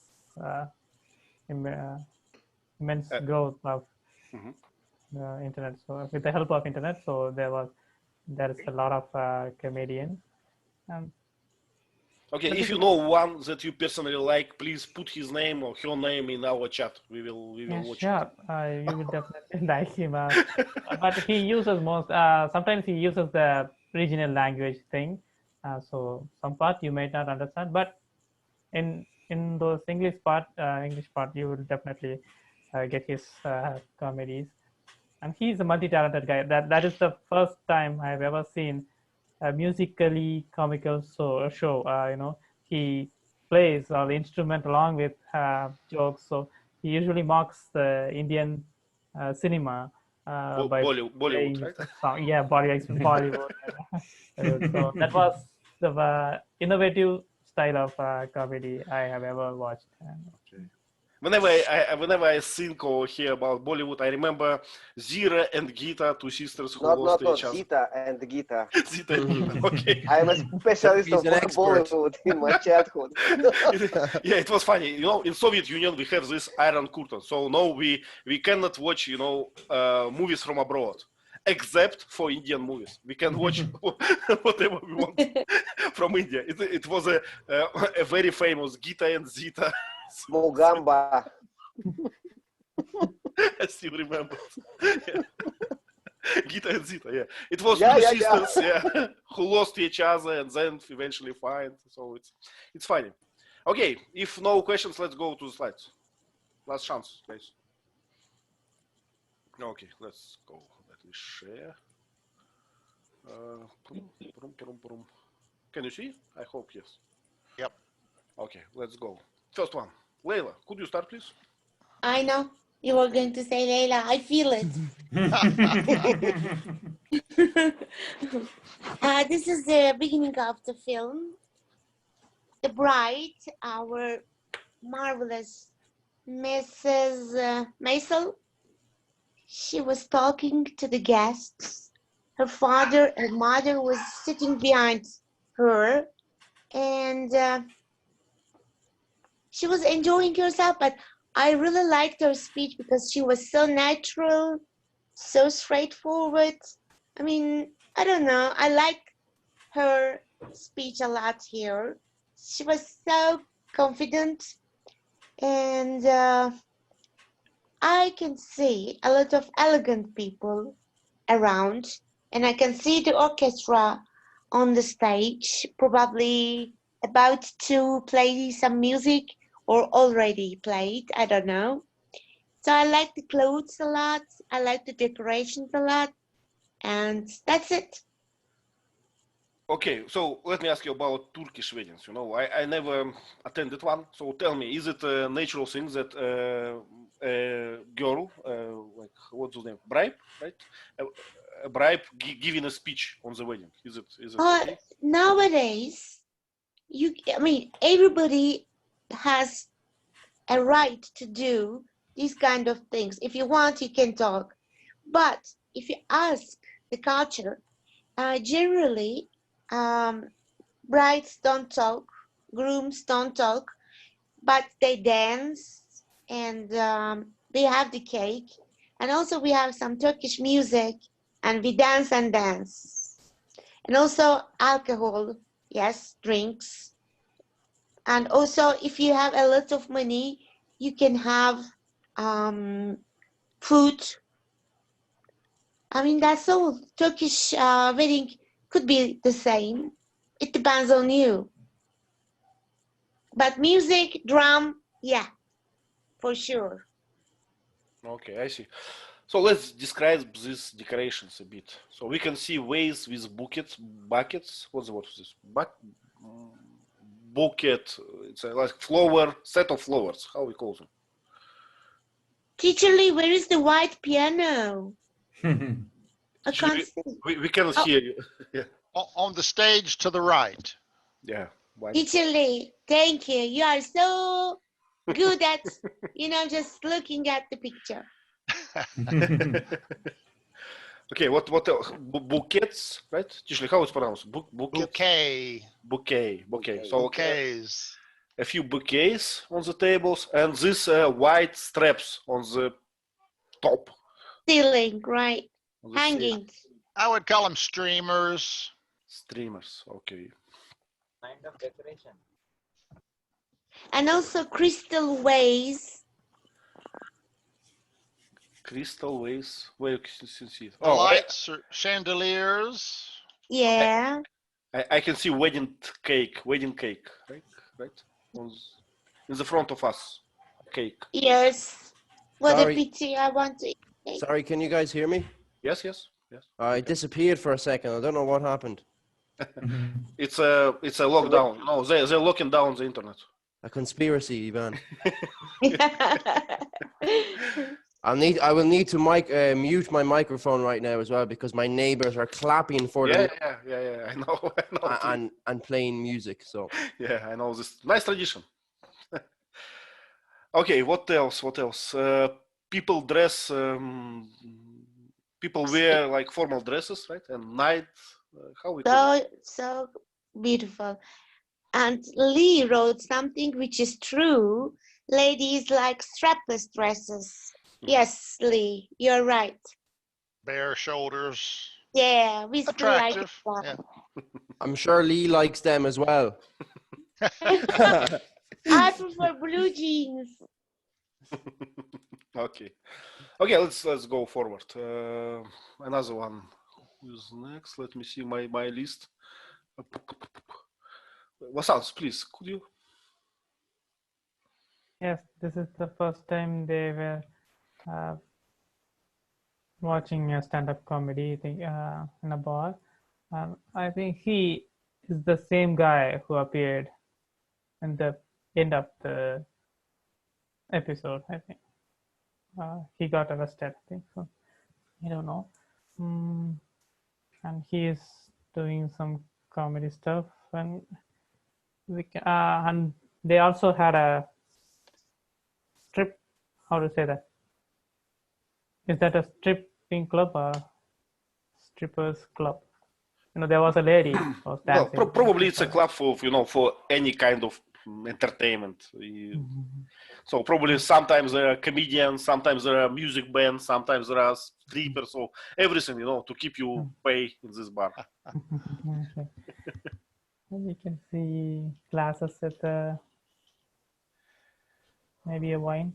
immense Uh, growth of mhm. the internet. So with the help of internet, so there is a lot of comedians. Um, Okay, but if you know one that you personally like, please put his name or her name in our chat. We will yeah, watch sure. You will definitely like him. But he uses most. Sometimes he uses the regional language thing. So some part you might not understand, but in those English part, you will definitely get his comedies. And he's a multi-talented guy. That is the first time I've ever seen a musically comical show. He plays the instrument along with jokes. So he usually mocks the Indian cinema by Bollywood, playing right? some song. Yeah, Bollywood. So that was the innovative style of comedy I have ever watched. Okay. Whenever I think or hear about Bollywood, I remember Zira and Gita, two sisters who lost each other. Zita and Gita. Zita and Gita. Okay. I am a specialist He's of an expert. Bollywood in my childhood. Yeah, it was funny. In Soviet Union we have this iron curtain, so no, we cannot watch movies from abroad, except for Indian movies. We can watch whatever we want from India. It was a very famous Gita and Zita. Mugamba. I still remember. Yeah. Gita and Zita, yeah. It was Yeah, two yeah, sisters, yeah, who lost each other and then eventually find. So it's funny. Okay, if no questions, let's go to the slides. Last chance, guys. Okay, let's go. Let me share. Can you see? I hope yes. Yep. Okay, let's go. First one. Leila, could you start, please? I know you were going to say Leila. I feel it. This is the beginning of the film. The bride, our marvelous Mrs. Maisel, she was talking to the guests. Her father and mother was sitting behind her, and she was enjoying herself. But I really liked her speech because she was so natural, so straightforward. I mean, I don't know. I like her speech a lot here. She was so confident, and I can see a lot of elegant people around, and I can see the orchestra on the stage, probably about to play some music or already played. I don't know. So I like the clothes a lot. I like the decorations a lot, and that's it. Okay, so let me ask you about Turkish weddings. I never attended one. So tell me, is it a natural thing that a girl, like what's his name, bribe, right? A bribe giving a speech on the wedding. Is it okay? Nowadays, everybody has a right to do these kind of things. If you want, you can talk. But if you ask the culture, generally, brides don't talk, grooms don't talk, but they dance and they have the cake, and also we have some Turkish music, and we dance and dance, and also alcohol, yes, drinks, and also if you have a lot of money, you can have food. I mean, that's all. Turkish wedding could be the same. It depends on you. But music, drum, yeah, for sure. Okay, I see. So let's describe these decorations a bit. So we can see vase with buckets. What's the word for this? Bucket. It's like flower, set of flowers. How we call them? Teacher Lee, where is the white piano? I can't see. We cannot Oh. hear you. Yeah. On the stage to the right. Yeah. White. Teacher Lee, thank you. You are so good at, just looking at the picture. Okay, what else? Bouquets, right? Teacher, how it's pronounced? Bouquet. Bouquet. So Bouquets. a few bouquets on the tables and these white straps on the top. Ceiling, right? On the ceiling. Hanging. I would call them streamers. Streamers, okay. Kind of decoration. And also crystal vase. Crystal vase. Where you can see it? The lights or chandeliers. Yeah. I can see wedding cake, right? In the front of us, cake. Yes. What Sorry. a pity. I want to eat cake. Sorry, can you guys hear me? Yes. I disappeared for a second. I don't know what happened. It's a lockdown. No, they're locking down the internet. A conspiracy, Ivan. I will need to mute my microphone right now as well because my neighbors are clapping for them Yeah. I know. and playing music. So Yeah, I know this nice tradition. Okay, what else? People dress. People wear like formal dresses, right? And night. How we call it? So beautiful. And Lee wrote something which is true. Ladies like strapless dresses. Yes, Lee, you're right. Bare shoulders. Yeah, we still like it. Attractive. Yeah. I'm sure Lee likes them as well. I prefer blue jeans. Okay, let's go forward. Another one. Who's next? Let me see my list. Vasants, please, could you? Yes, this is the first time they were watching a stand-up comedy thing in a bar. I think he is the same guy who appeared in the end of the episode. I think he got arrested. I think so. I don't know. And he is doing some comedy stuff, and and they also had a strip. How to say that? Is that a stripping club or strippers club? There was a lady who was Well, dancing. probably it's a club for for any kind of entertainment. So probably sometimes there are comedians, sometimes there are music bands, sometimes there are strippers, so everything to keep you pay in this bar. Okay. And you can see glasses with maybe a wine.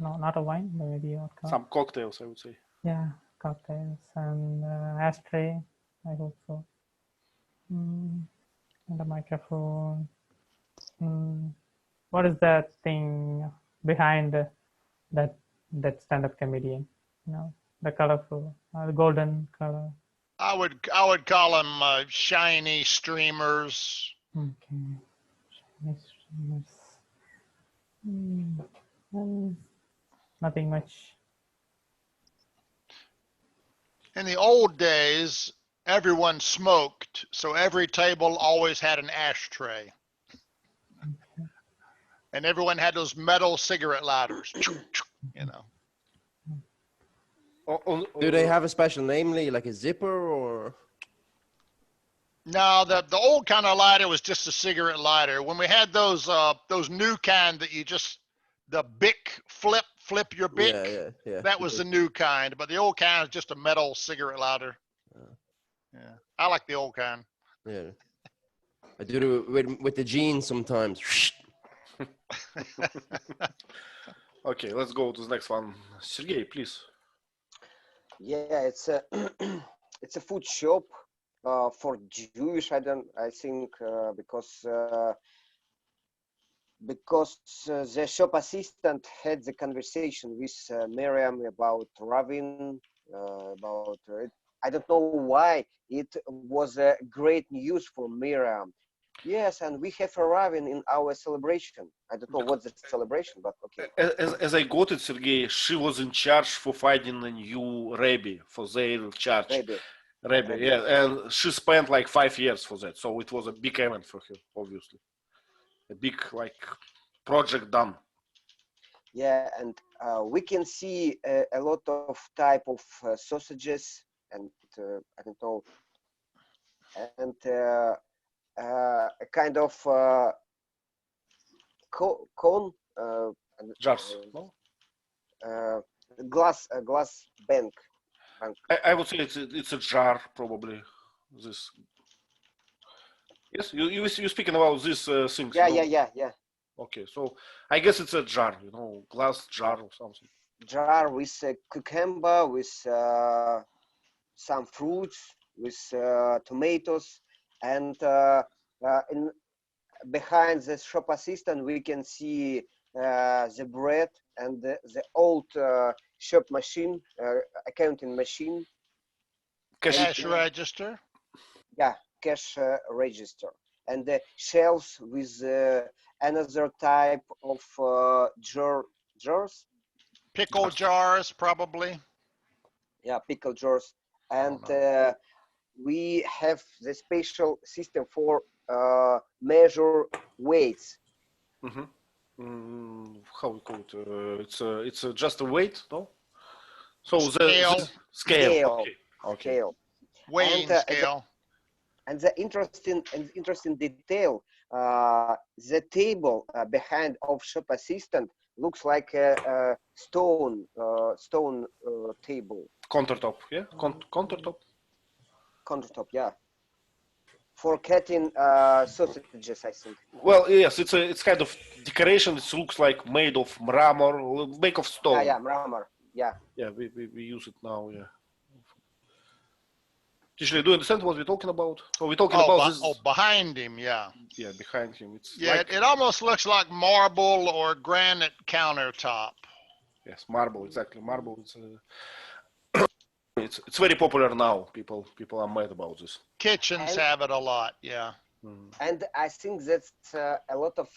No, not a wine, but maybe a vodka. Some cocktails, I would say. Yeah, cocktails and ashtray. I hope so. And a microphone. What is that thing behind that stand-up comedian? The colorful, the golden color. I would call them shiny streamers. Okay. Nothing much. In the old days, everyone smoked, so every table always had an ashtray. Okay. And everyone had those metal cigarette lighters, Do they have a special name, Lee, like a zipper or? No, the old kind of lighter was just a cigarette lighter. When we had those new kind that you just the Bic flip your Bic. Yeah. That was the new kind, but the old kind is just a metal cigarette lighter. Yeah, I like the old kind. Yeah. I do it with the jeans sometimes. Okay, let's go to the next one. Sergey, please. Yeah, it's a it's a food shop for Jewish. I think because the shop assistant had the conversation with Miriam about Ravin, about it. I don't know why it was a great news for Miriam. Yes, and we have a Ravin in our celebration. I don't know what's the celebration, but okay. As I got it, Sergey, she was in charge for finding a new rabbi for their church. Rabbi, yeah, and she spent like 5 years for that, so it was a big event for her, obviously. A big project done. Yeah, and we can see a lot of type of sausages and I don't know, and a kind of cone Jars, no? glass bank. I would say it's a jar, probably. This. Yes, you speaking about these things. Yeah. Okay, so I guess it's a jar, glass jar or something. Jar with cucumber, with some fruits, with tomatoes, and in behind the shop assistant we can see the bread and the old shop machine, accounting machine. Cash register. Yeah, cash register, and the shelves with another type of jars. Pickle jars, probably. Yeah, pickle jars, and we have the special system for measure weights. How we call it? It's just a weight, no? So scale. The scale. Okay. Scale. Weighing scale. And the interesting detail, the table behind of shop assistant looks like a stone table. Countertop, yeah? Countertop? Countertop, yeah. For cutting sausages, I think. Well, yes, it's kind of decoration. It looks like made of mramor, made of stone. Yeah, mramor, yeah. Yeah, we use it now, yeah. Tishley, do you understand what we're talking about? So we're talking about this. Oh, behind him, yeah. Yeah, behind him. It's it almost looks like marble or granite countertop. Yes, marble, exactly. Marble. It's very popular now. People are mad about this. Kitchens have it a lot, yeah. And I think that's a lot of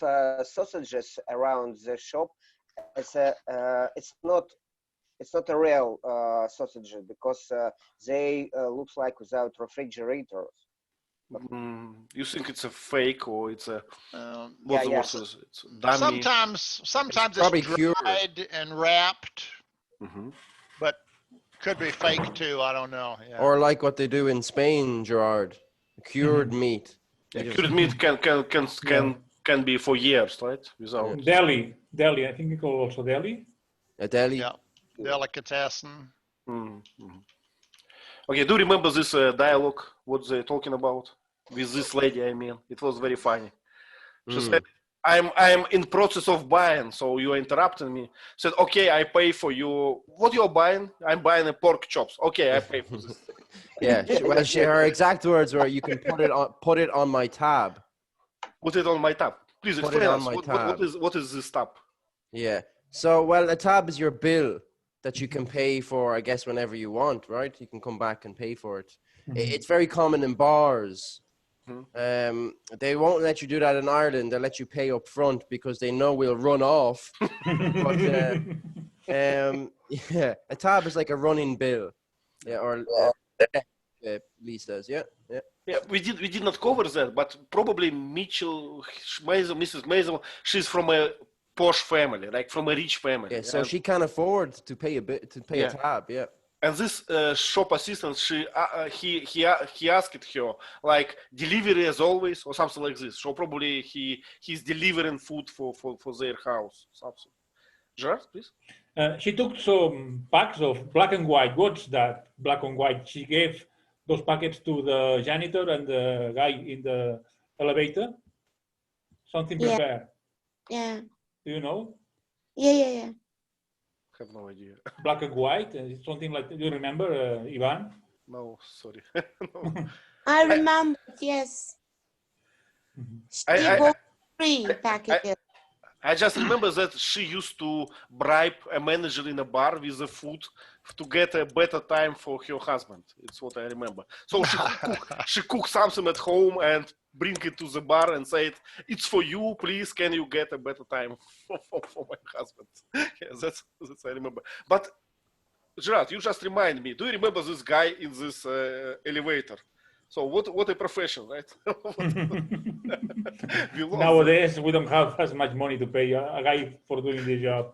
sausages around the shop. It's not a real sausage because they looks like without refrigerators. You think it's a fake or it's a It's dummy? Sometimes it's dried and wrapped, but could be fake too. I don't know. Yeah. Or like what they do in Spain, Gerard, cured meat. Yeah, cured meat can be for years, right? Without deli. I think we call also deli. A deli. Yeah. Delicatessen. Okay, do you remember this dialogue? What they're talking about with this lady? I mean, it was very funny. She said, "I'm in process of buying, so you are interrupting me." Said, "Okay, I pay for you. What you're buying? I'm buying a pork chops. Okay, I pay for this." Yeah, her exact words were, "You can put it on my tab." Put it on my tab. Please explain us. What is this tab? Yeah. So, well, a tab is your bill that you can pay for, I guess, whenever you want, right? You can come back and pay for it. It's very common in bars. They won't let you do that in Ireland. They'll let you pay up front because they know we'll run off. But, yeah, a tab is like a running bill. Yeah, or Lee says, yeah. We did not cover that, but probably Mrs. Maisel, she's from a posh family, like from a rich family. Yeah, so she can afford to pay a tab, yeah. And this shop assistant, he asked her like delivery as always or something like this. So probably he's delivering food for their house, something. Gerard, please. She took some packs of black and white. What's that? Black and white. She gave those packets to the janitor and the guy in the elevator. Something Yeah. prepared. Yeah. Do you know? Yeah. Have no idea. Black and white. It's something like. Do you remember, Ivan? No, sorry. No. I remember, yes. She I- bought 3 packages. I just remember that she used to bribe a manager in a bar with the food to get a better time for her husband. It's what I remember. So she cooked something at home and bring it to the bar and said, "It's for you, please. Can you get a better time for my husband?" Yeah, that's I remember. But Gerard, you just remind me. Do you remember this guy in this elevator? So what a profession, right? We lost Nowadays, we don't have as much money to pay a guy for doing this job.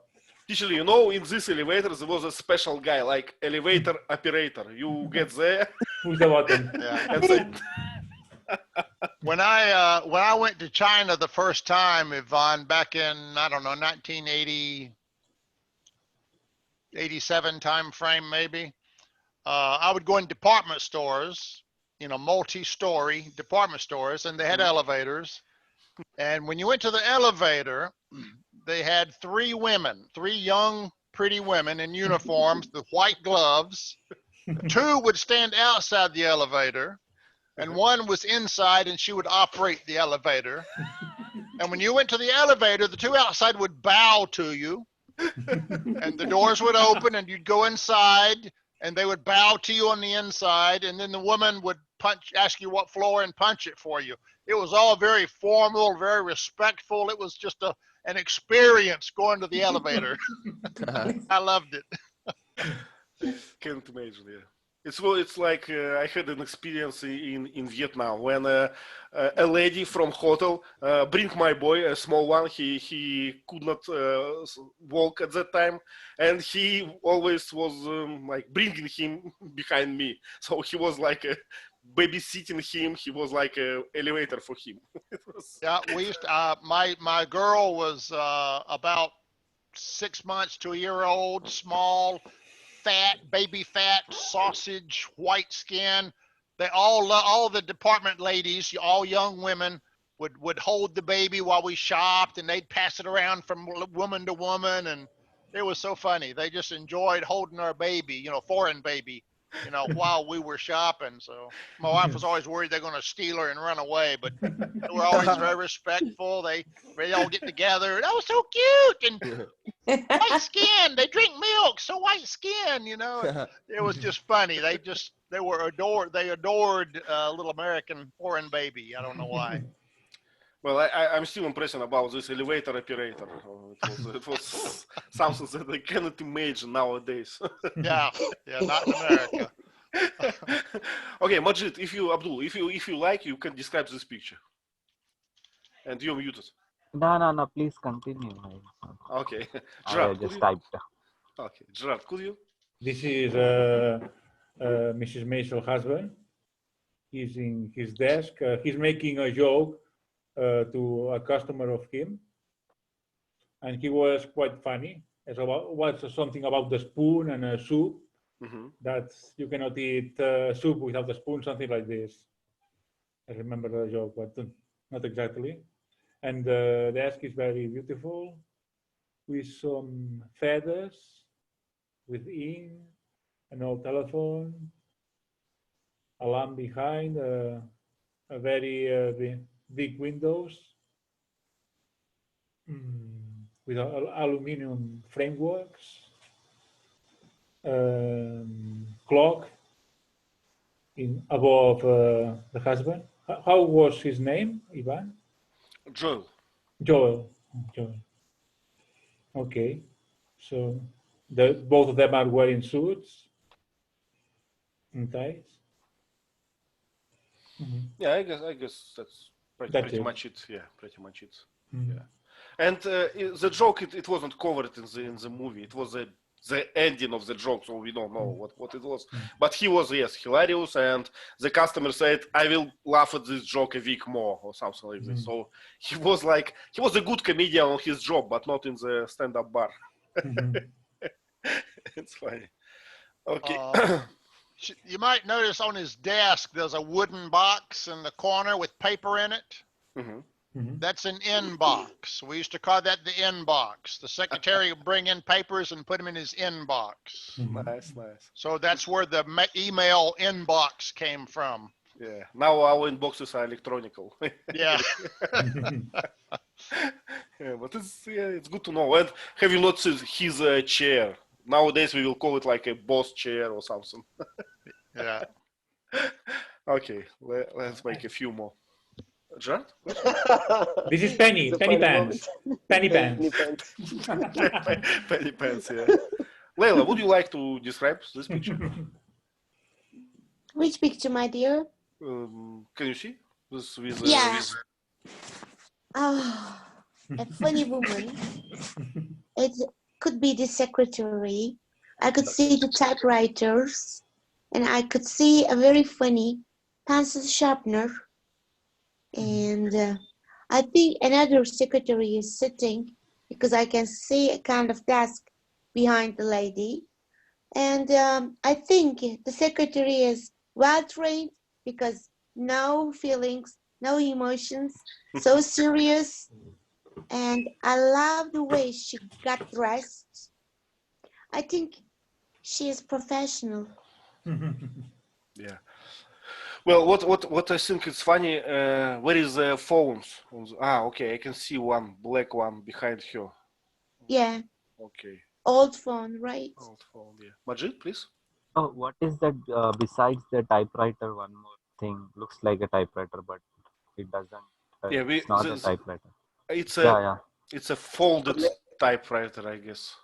Actually, you know, in this elevator, there was a special guy, like elevator operator. You get there Push the button. Yeah. and say, When I went to China the first time, Yvonne, back in, I don't know, 1980, 87 time frame maybe, I would go in department stores, multi-story department stores, and they had elevators. And when you went to the elevator, they had 3 women, 3 young, pretty women in uniforms with white gloves. 2 would stand outside the elevator, and 1 was inside, and she would operate the elevator. And when you went to the elevator, the 2 outside would bow to you, and the doors would open, and you'd go inside, and they would bow to you on the inside, and then the woman would ask you what floor and punch it for you. It was all very formal, very respectful. It was just an experience going to the elevator. I loved it. can't imagine. Yeah, it's like I had an experience in Vietnam when a lady from hotel bring my boy, a small one. He could not walk at that time, and he always was like bringing him behind me. So he was like babysitting him. He was like an elevator for him. It was... Yeah, we used to, my girl was about 6 months to a year old, small, fat, baby fat, sausage, white skin. They all the department ladies, all young women, would hold the baby while we shopped, and they'd pass it around from woman to woman, and it was so funny. They just enjoyed holding our baby, foreign baby, while we were shopping. So my wife was always worried they're going to steal her and run away, but they were always very respectful. They all get together. That was so cute, and white skin. They drink milk, so white skin. It was just funny. They adored little American foreign baby. I don't know why. Well, I'm still impressed about this elevator operator. It was something that I cannot imagine nowadays. Yeah, not in America. Okay, Majid, if you like, you can describe this picture. And you're muted. No, please continue. Okay, I Gerard, just typed. Okay, Gerard, could you? This is Mrs. Maisel's husband. He's in his desk. He's making a joke to a customer of him, and he was quite funny. It was something about the spoon and a soup, that you cannot eat soup without a spoon, something like this. I remember the joke, but not exactly. And the desk is very beautiful, with some feathers, with ink, an old telephone, a lamp behind, a very big windows with aluminum frameworks, clock above the husband. How was his name, Ivan? Joel. Joel. Okay, so both of them are wearing suits and ties. Yeah, I guess that's pretty much it. Yeah, pretty much it. Yeah. And the joke, it wasn't covered in the movie. It was the ending of the joke, so we don't know what it was. But he was, yes, hilarious, and the customer said, "I will laugh at this joke a week more," or something like this. So he was a good comedian on his job, but not in the stand-up bar. It's funny. Okay. You might notice on his desk there's a wooden box in the corner with paper in it. Mhm. That's an inbox. We used to call that the inbox. The secretary would bring in papers and put them in his inbox. Nice, nice. So that's where the email inbox came from. Yeah. Now our inboxes are electronical. Yeah. Yeah, but it's good to know. And have you noticed his chair? Nowadays we will call it like a boss chair or something. Yeah. Okay, let's make a few more. Gerard? This is Penny. The Penny funny pants. Penny Penny pants. pants. Penny pants, yeah. Leila, would you like to describe this picture? Which picture, my dear? Can you see? This with, Yeah. with Oh, a funny woman. It could be the secretary. I could see the typewriters, and I could see a very funny pencil sharpener. And I think another secretary is sitting because I can see a kind of desk behind the lady. And I think the secretary is well trained because no feelings, no emotions, so serious. And I love the way she got dressed. I think she is professional. yeah. Well, what I think is funny, where is the phones? Okay, I can see one black one behind her. Yeah, Okay, old phone, right? old phone. Yeah, Majid, please. Oh, what is that besides the typewriter? One more thing. Looks like a typewriter, but it doesn't. Yeah, It's not a typewriter. it's Yeah, a yeah. it's a folded typewriter, I guess.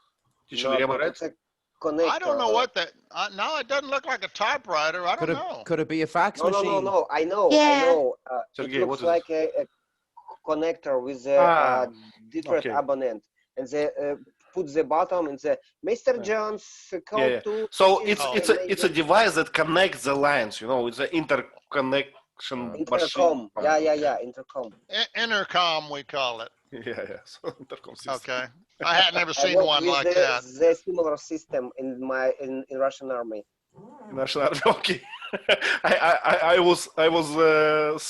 Teacher, No, am I right? it's a connector. I don't know what that. No, it doesn't look like a typewriter. I don't know. Could it be a fax No, machine? no. I know. Yeah. Sergey, It what looks is it? like a connector with a different okay. abonnement, and they put the bottom in the Mr. Jones call Yeah. to. So this, it's a device that connects the lines. You know, it's an interconnection intercom. machine. Yeah, intercom. Intercom, we call it. Yeah. So intercom system. Okay. I had never I seen worked one with like that. the similar system in Russian army. National Army. Okay. I was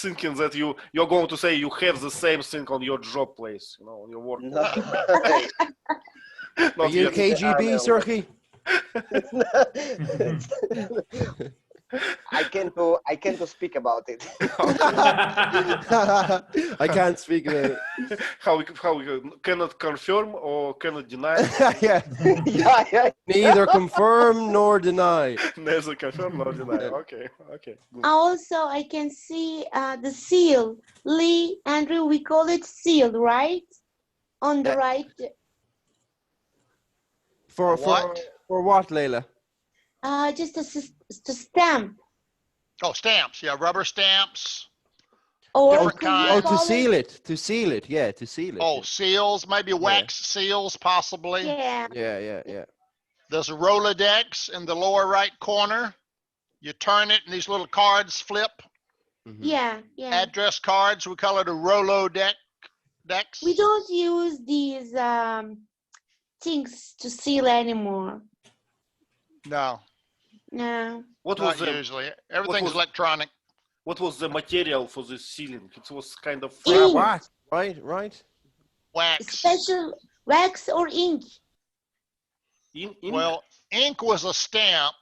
thinking that you're going to say you have the same thing on your job place, you know, on your work. No. Are Not you yet. KGB, Sergey? I can't speak about it. I can't speak about it. How we cannot confirm or cannot deny? Yeah. yeah. Neither confirm nor deny. Neither confirm nor deny. Okay. Good. Also, I can see the seal. Lee, Andrew, we call it seal, right? On the right. For What? For what, Leila? Just a stamp. Oh, stamps. Yeah, rubber stamps. Or Different could you kinds. To call seal it. To seal it. Yeah, to seal it. Oh, seals, maybe wax seals, possibly. Yeah. Yeah. There's a Rolodex in the lower right corner. You turn it and these little cards flip. Mhm. Yeah. Address cards, we call it a Rolodex. We don't use these things to seal anymore. No, No. What was not the usually. Everything's was- electronic. what was the material for this sealing? It was kind of Ink. Wax. Right. Wax. Special wax or ink. ink? Well, ink was a stamp.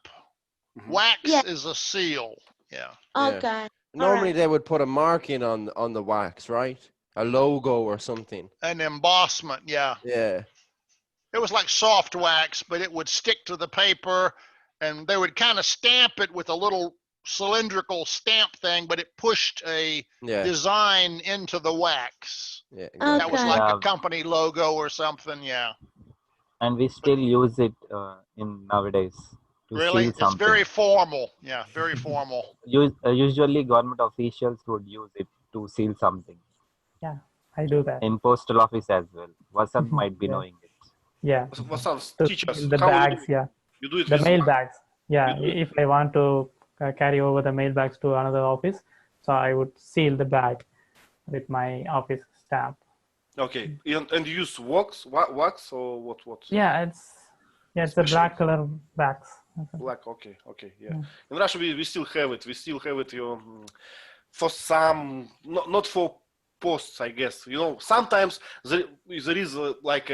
Mhm. Wax Yeah. is a seal. Yeah. Yeah. Okay. Normally Alright. they would put a mark in on the wax, right? A logo or something. An embossment. Yeah. Yeah. It was like soft wax, but it would stick to the paper and they would kind of stamp it with a little cylindrical stamp thing, but it pushed a Yeah. design into the wax. Yeah. That was Okay. like a Yeah. company logo or something. Yeah. And we still use it in nowadays to Really? seal It's something. very formal. Yeah. Very formal. Usually government officials would use it to seal something. Yeah, I do that. In postal office as well. Vasant might be Yeah. knowing it. Yeah. Vasant, To teach us seal the how bags, yeah. you do it The with mail bags. Yeah, You do it- if I want to carry over the mail bags to another office, so I would seal the bag with my office stamp. Okay, and you use wax or what? Yeah, it's a Special- black color wax. Black. Okay, yeah. Mm. In Russia, we still have it. We still have it. For some, not for posts, I guess. Sometimes there is like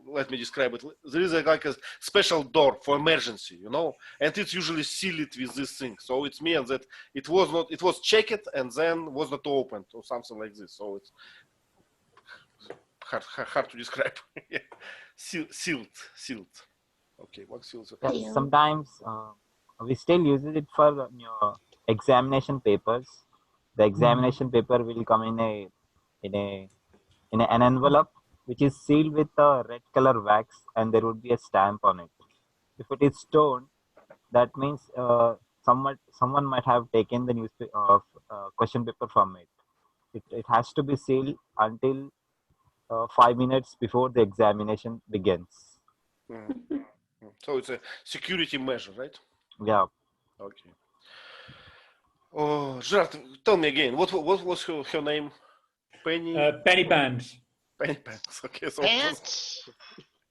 let me describe it. There is like a special door for emergency, and it's usually sealed with this thing. So it means that it was checked and then was not opened or something like this. So it's hard to describe. Yeah. Sealed. Okay, what seals? Yeah, Yeah. sometimes we still use it for examination papers. The examination paper will come in an envelope which is sealed with a red color wax, and there would be a stamp on it. If it is torn, that means someone might have taken the newspaper question paper from it. It has to be sealed until 5 minutes before the examination begins. So it's a security measure, right? Yeah. Okay. Oh, Gerard, tell me again. What was her name? Penny. Penny Pants. Penny Pants. Okay, so Pants.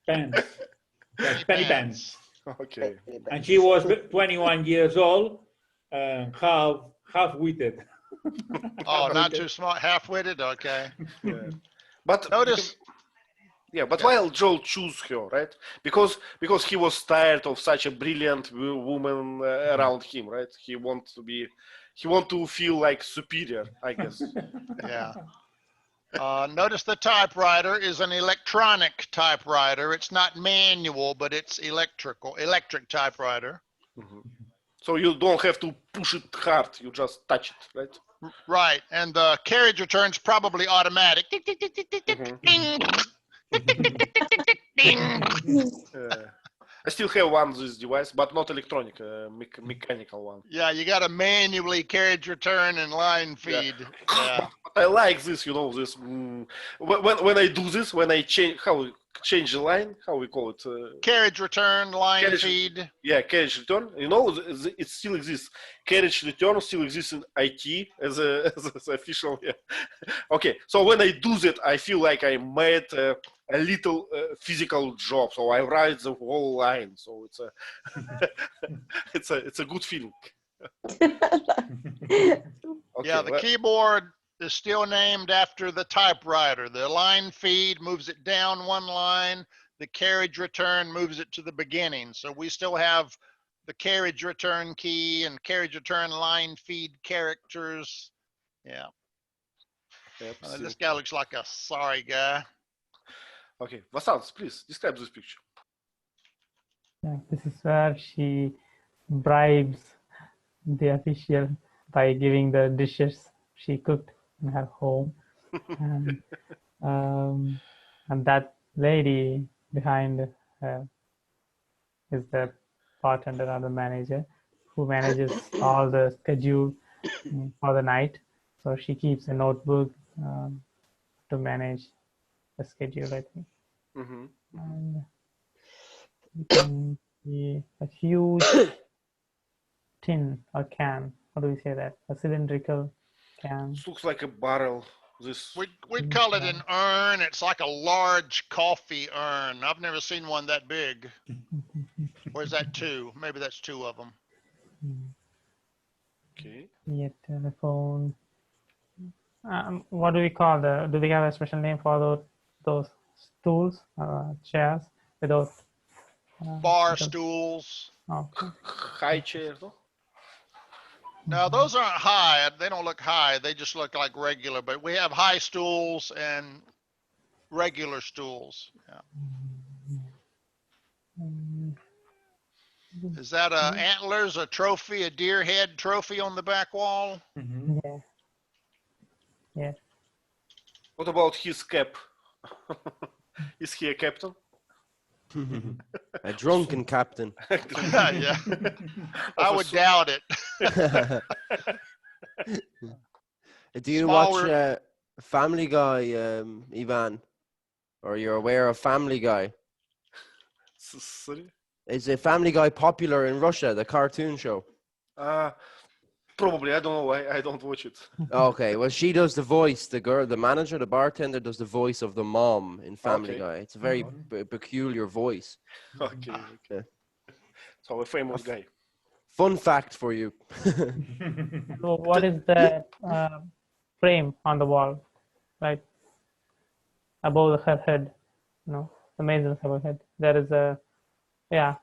Pants. Yes, Penny Pants. okay. And she was 21 years old, half-witted. Oh, not too smart. Half-witted. Okay. Yeah. But Notice. But while Joel chose her, right? Because he was tired of such a brilliant woman around him, right? He want to feel like superior, I guess. Yeah. Notice the typewriter is an electronic typewriter. It's not manual, but it's electric typewriter. So you don't have to push it hard. You just touch it, right? Right. And the carriage return's probably automatic. I still have one of this device, but not electronic, mechanical one. Yeah, you got to manually carriage return and line feed. Yeah. But I like this, this. When I do this, when I change the line, how we call it? Carriage return, line Carriage- feed. Yeah, carriage return. It still exists. Carriage return still exists in IT as official. Yeah. Okay, so when I do that, I feel like I made a little physical job. So I write the whole line. So it's a good feeling. Okay, Yeah, the keyboard is still named after the typewriter. The line feed moves it down one line. The carriage return moves it to the beginning. So we still have the carriage return key and carriage return line feed characters. Yeah. Yep, This guy looks like a sorry guy. Okay, Vasant, please describe this picture. Yeah, this is where she bribes the official by giving the dishes she cooked in her home. And that lady behind her is the bartender or the manager who manages all the schedule for the night. So she keeps a notebook to manage the schedule, I think. And you can see a huge tin or can. How do we say that? A cylindrical can. This looks like a barrel. This We'd call it an urn. It's like a large coffee urn. I've never seen one that big. Or is that two? Maybe that's two of them. okay. Yeah, telephone. What do we call do we have a special name for those stools, chairs with those? Bar stools. Okay. High chair, no? No, those aren't high. They don't look high. They just look like regular. But we have high stools and regular stools. Yeah. Is that antlers, a trophy, a deer head trophy on the back wall? Yeah. Yeah. What about his cap? Is he a captain? A drunken captain. Yeah. I would doubt it. Do you Smaller- watch Family Guy, Ivan? Or you're aware of Family Guy? Sorry? Is a Family Guy popular in Russia, the cartoon show? probably. I don't know. I don't watch it. Okay, well, she does the voice. The girl, the manager, the bartender, does the voice of the mom in Family Okay. Guy. It's a very peculiar voice. Okay. Yeah. So a famous guy. Fun fact for you. So what is the frame on the wall, right above her head? No, the Maisel's above head. There is a there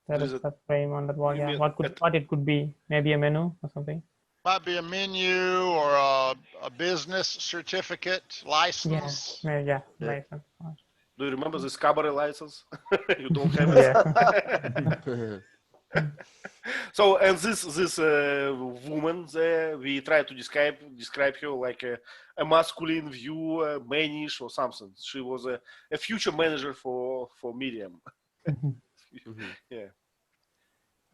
There is is a frame on that wall. you Yeah, mean what it could be? Maybe a menu or something. Might be a menu or a business certificate, license. Maybe, Yeah. license. Do you remember this cabaret license? You don't have it. Yeah. So and this woman there, we try to describe her like a masculine view, mannish or something. She was a future manager for Medium. Yeah.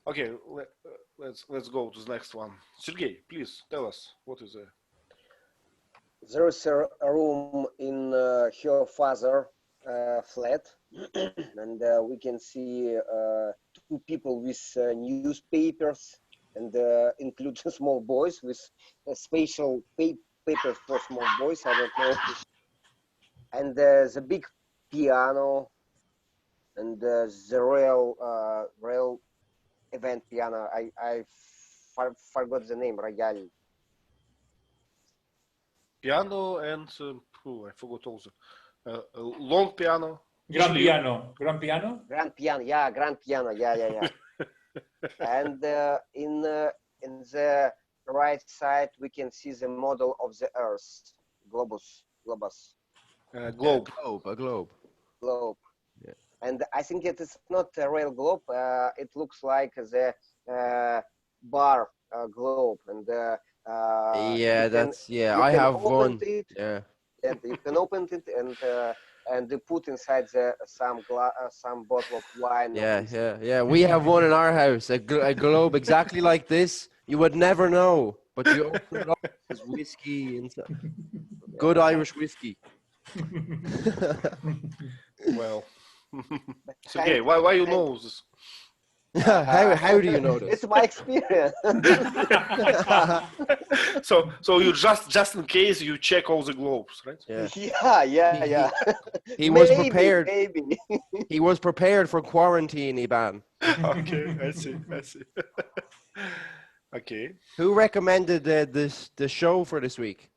Okay, let's go to the next one. Sergey, please tell us what is There is a room in her father flat, and we can see two people with newspapers, and include small boys with special papers for small boys. I don't know. And the big piano, and the real event piano. I forgot the name. Royale. piano and I forgot also long piano. Grand Usually- piano. Grand piano? Grand piano, grand piano, yeah. And in the right side, we can see the model of the Earth, globus, globe. A globe. globe. Yeah. And I think it is not a real globe. It looks like the bar globe, and Yeah, you that's you I can have open one. it, Yeah. and you can open it, and they put inside some bottle of wine. or whiskey. Yeah. We have one in our house, a globe exactly like this. You would never know, but you open it up, there's whiskey inside. Good Irish whiskey. Well, Sergey, why you know this? How do you know this? It's my experience. So you just in case you check all the globes, right? Yeah. yeah. He was Maybe, prepared. Maybe. He was prepared for quarantine, Iban. Okay, I see. Okay, Who recommended the show for this week?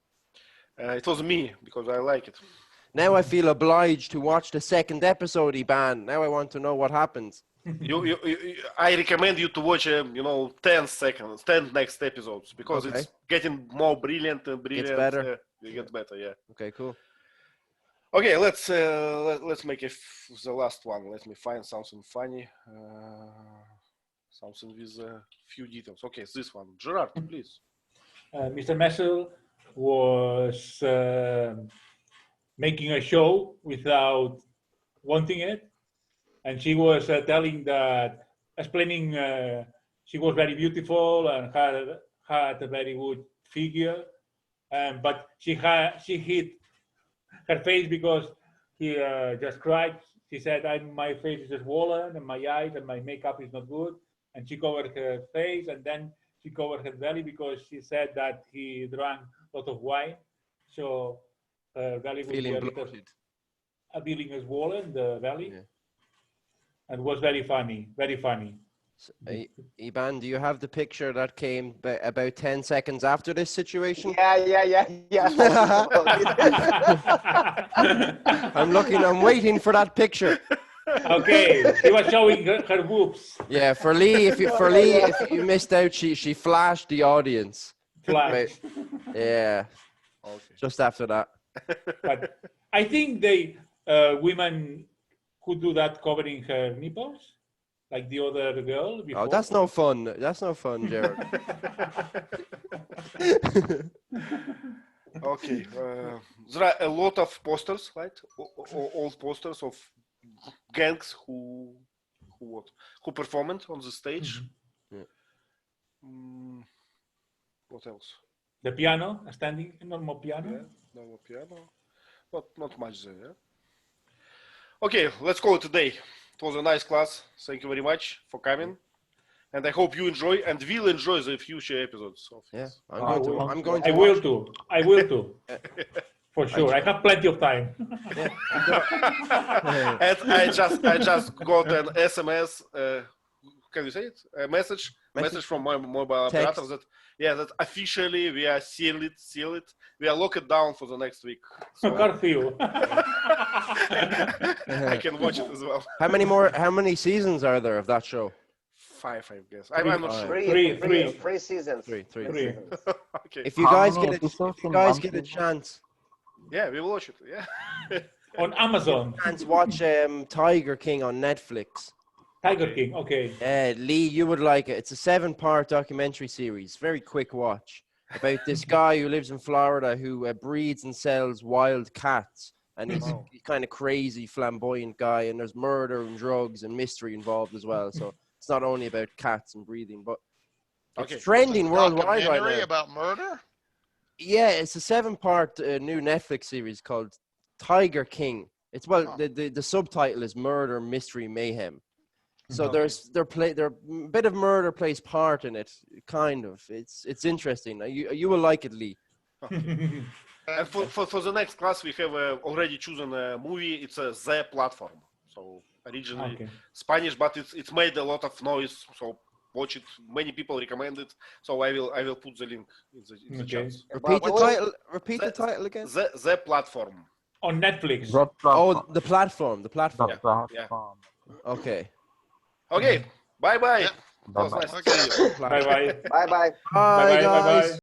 it was me because I like it. Now I feel obliged to watch the second episode, Iban. Now I want to know what happens. I recommend you to watch 10 next episodes because Okay. it's getting more brilliant and brilliant. Gets better. It gets better, yeah. Okay, cool. Okay, let's make the last one. Let me find something funny, something with a few details. Okay, this one, Gerard, please. Mr. Maisel was making a show without wanting it, and she was explaining she was very beautiful and had a very good figure, but she hid her face because he just cried. She said, my face is swollen and my eyes and my makeup is not good. And she covered her face, and then she covered her belly because she said that he drank a lot of wine. So her belly would Feeling be bloated. a feeling swollen, the belly. Yeah. And it was very funny, very funny. So, Iban, do you have the picture that came about 10 seconds after this situation? Yeah. I'm waiting for that picture. Okay, she was showing her boobs. Yeah, for Lee, if you missed out, she flashed the audience. Flash. Right. Yeah. Okay. Just after that. But I think women could do that covering her nipples, like the other girl before. Oh, that's no fun. That's no fun, Jared. Okay, there are a lot of posters, right? Old posters of gangs who performed on the stage. What else? The piano, a standing normal piano. Yeah, normal piano. Not much there. Yeah? Okay, let's call it a day. It was a nice class. Thank you very much for coming. and I hope you enjoy and will enjoy the future episodes. Of Yeah, this. I'm going to. I'm going to. I will watch. too. I will too. For sure. I have plenty of time. Yeah. And I just got an SMS. Can you say it? A message from my mobile Text. operator that officially we are sealed. We are locked down for the next week. So Curfew. I can watch it as well. How many seasons are there of that show? 5, I guess. I'm not sure. Three seasons. Three. Seasons. Okay. If you How guys many get episodes if you in guys one get a season? chance, Yeah, we will watch it. Yeah. On Amazon. watch Tiger King on Netflix. Tiger King. Okay. Lee, you would like it. It's a 7-part documentary series. Very quick watch about this guy who lives in Florida who breeds and sells wild cats. And he's a kind of crazy, flamboyant guy. And there's murder and drugs and mystery involved as well. So it's not only about cats and breeding, but it's Okay. trending worldwide right Documentary now. about murder? Yeah, it's a 7-part new Netflix series called Tiger King. It's the subtitle is Murder, Mystery, Mayhem. So Okay. there a bit of murder plays part in it, kind of. It's interesting. You will like it, Lee. And for the next class, we have already chosen a movie. It's The Platform. So originally Okay. Spanish, but it's made a lot of noise. So watch it. Many people recommend it. So I will put the link in the Okay. chat. Repeat the Well, title. Repeat the title again. The Platform. On Netflix. That Oh, platform. the platform. The platform. The Yeah. platform. Okay. Okay. Bye bye. Yeah. It was Bye-bye. nice to see you. Bye bye. Bye bye. Bye, Bye bye. guys. Bye bye.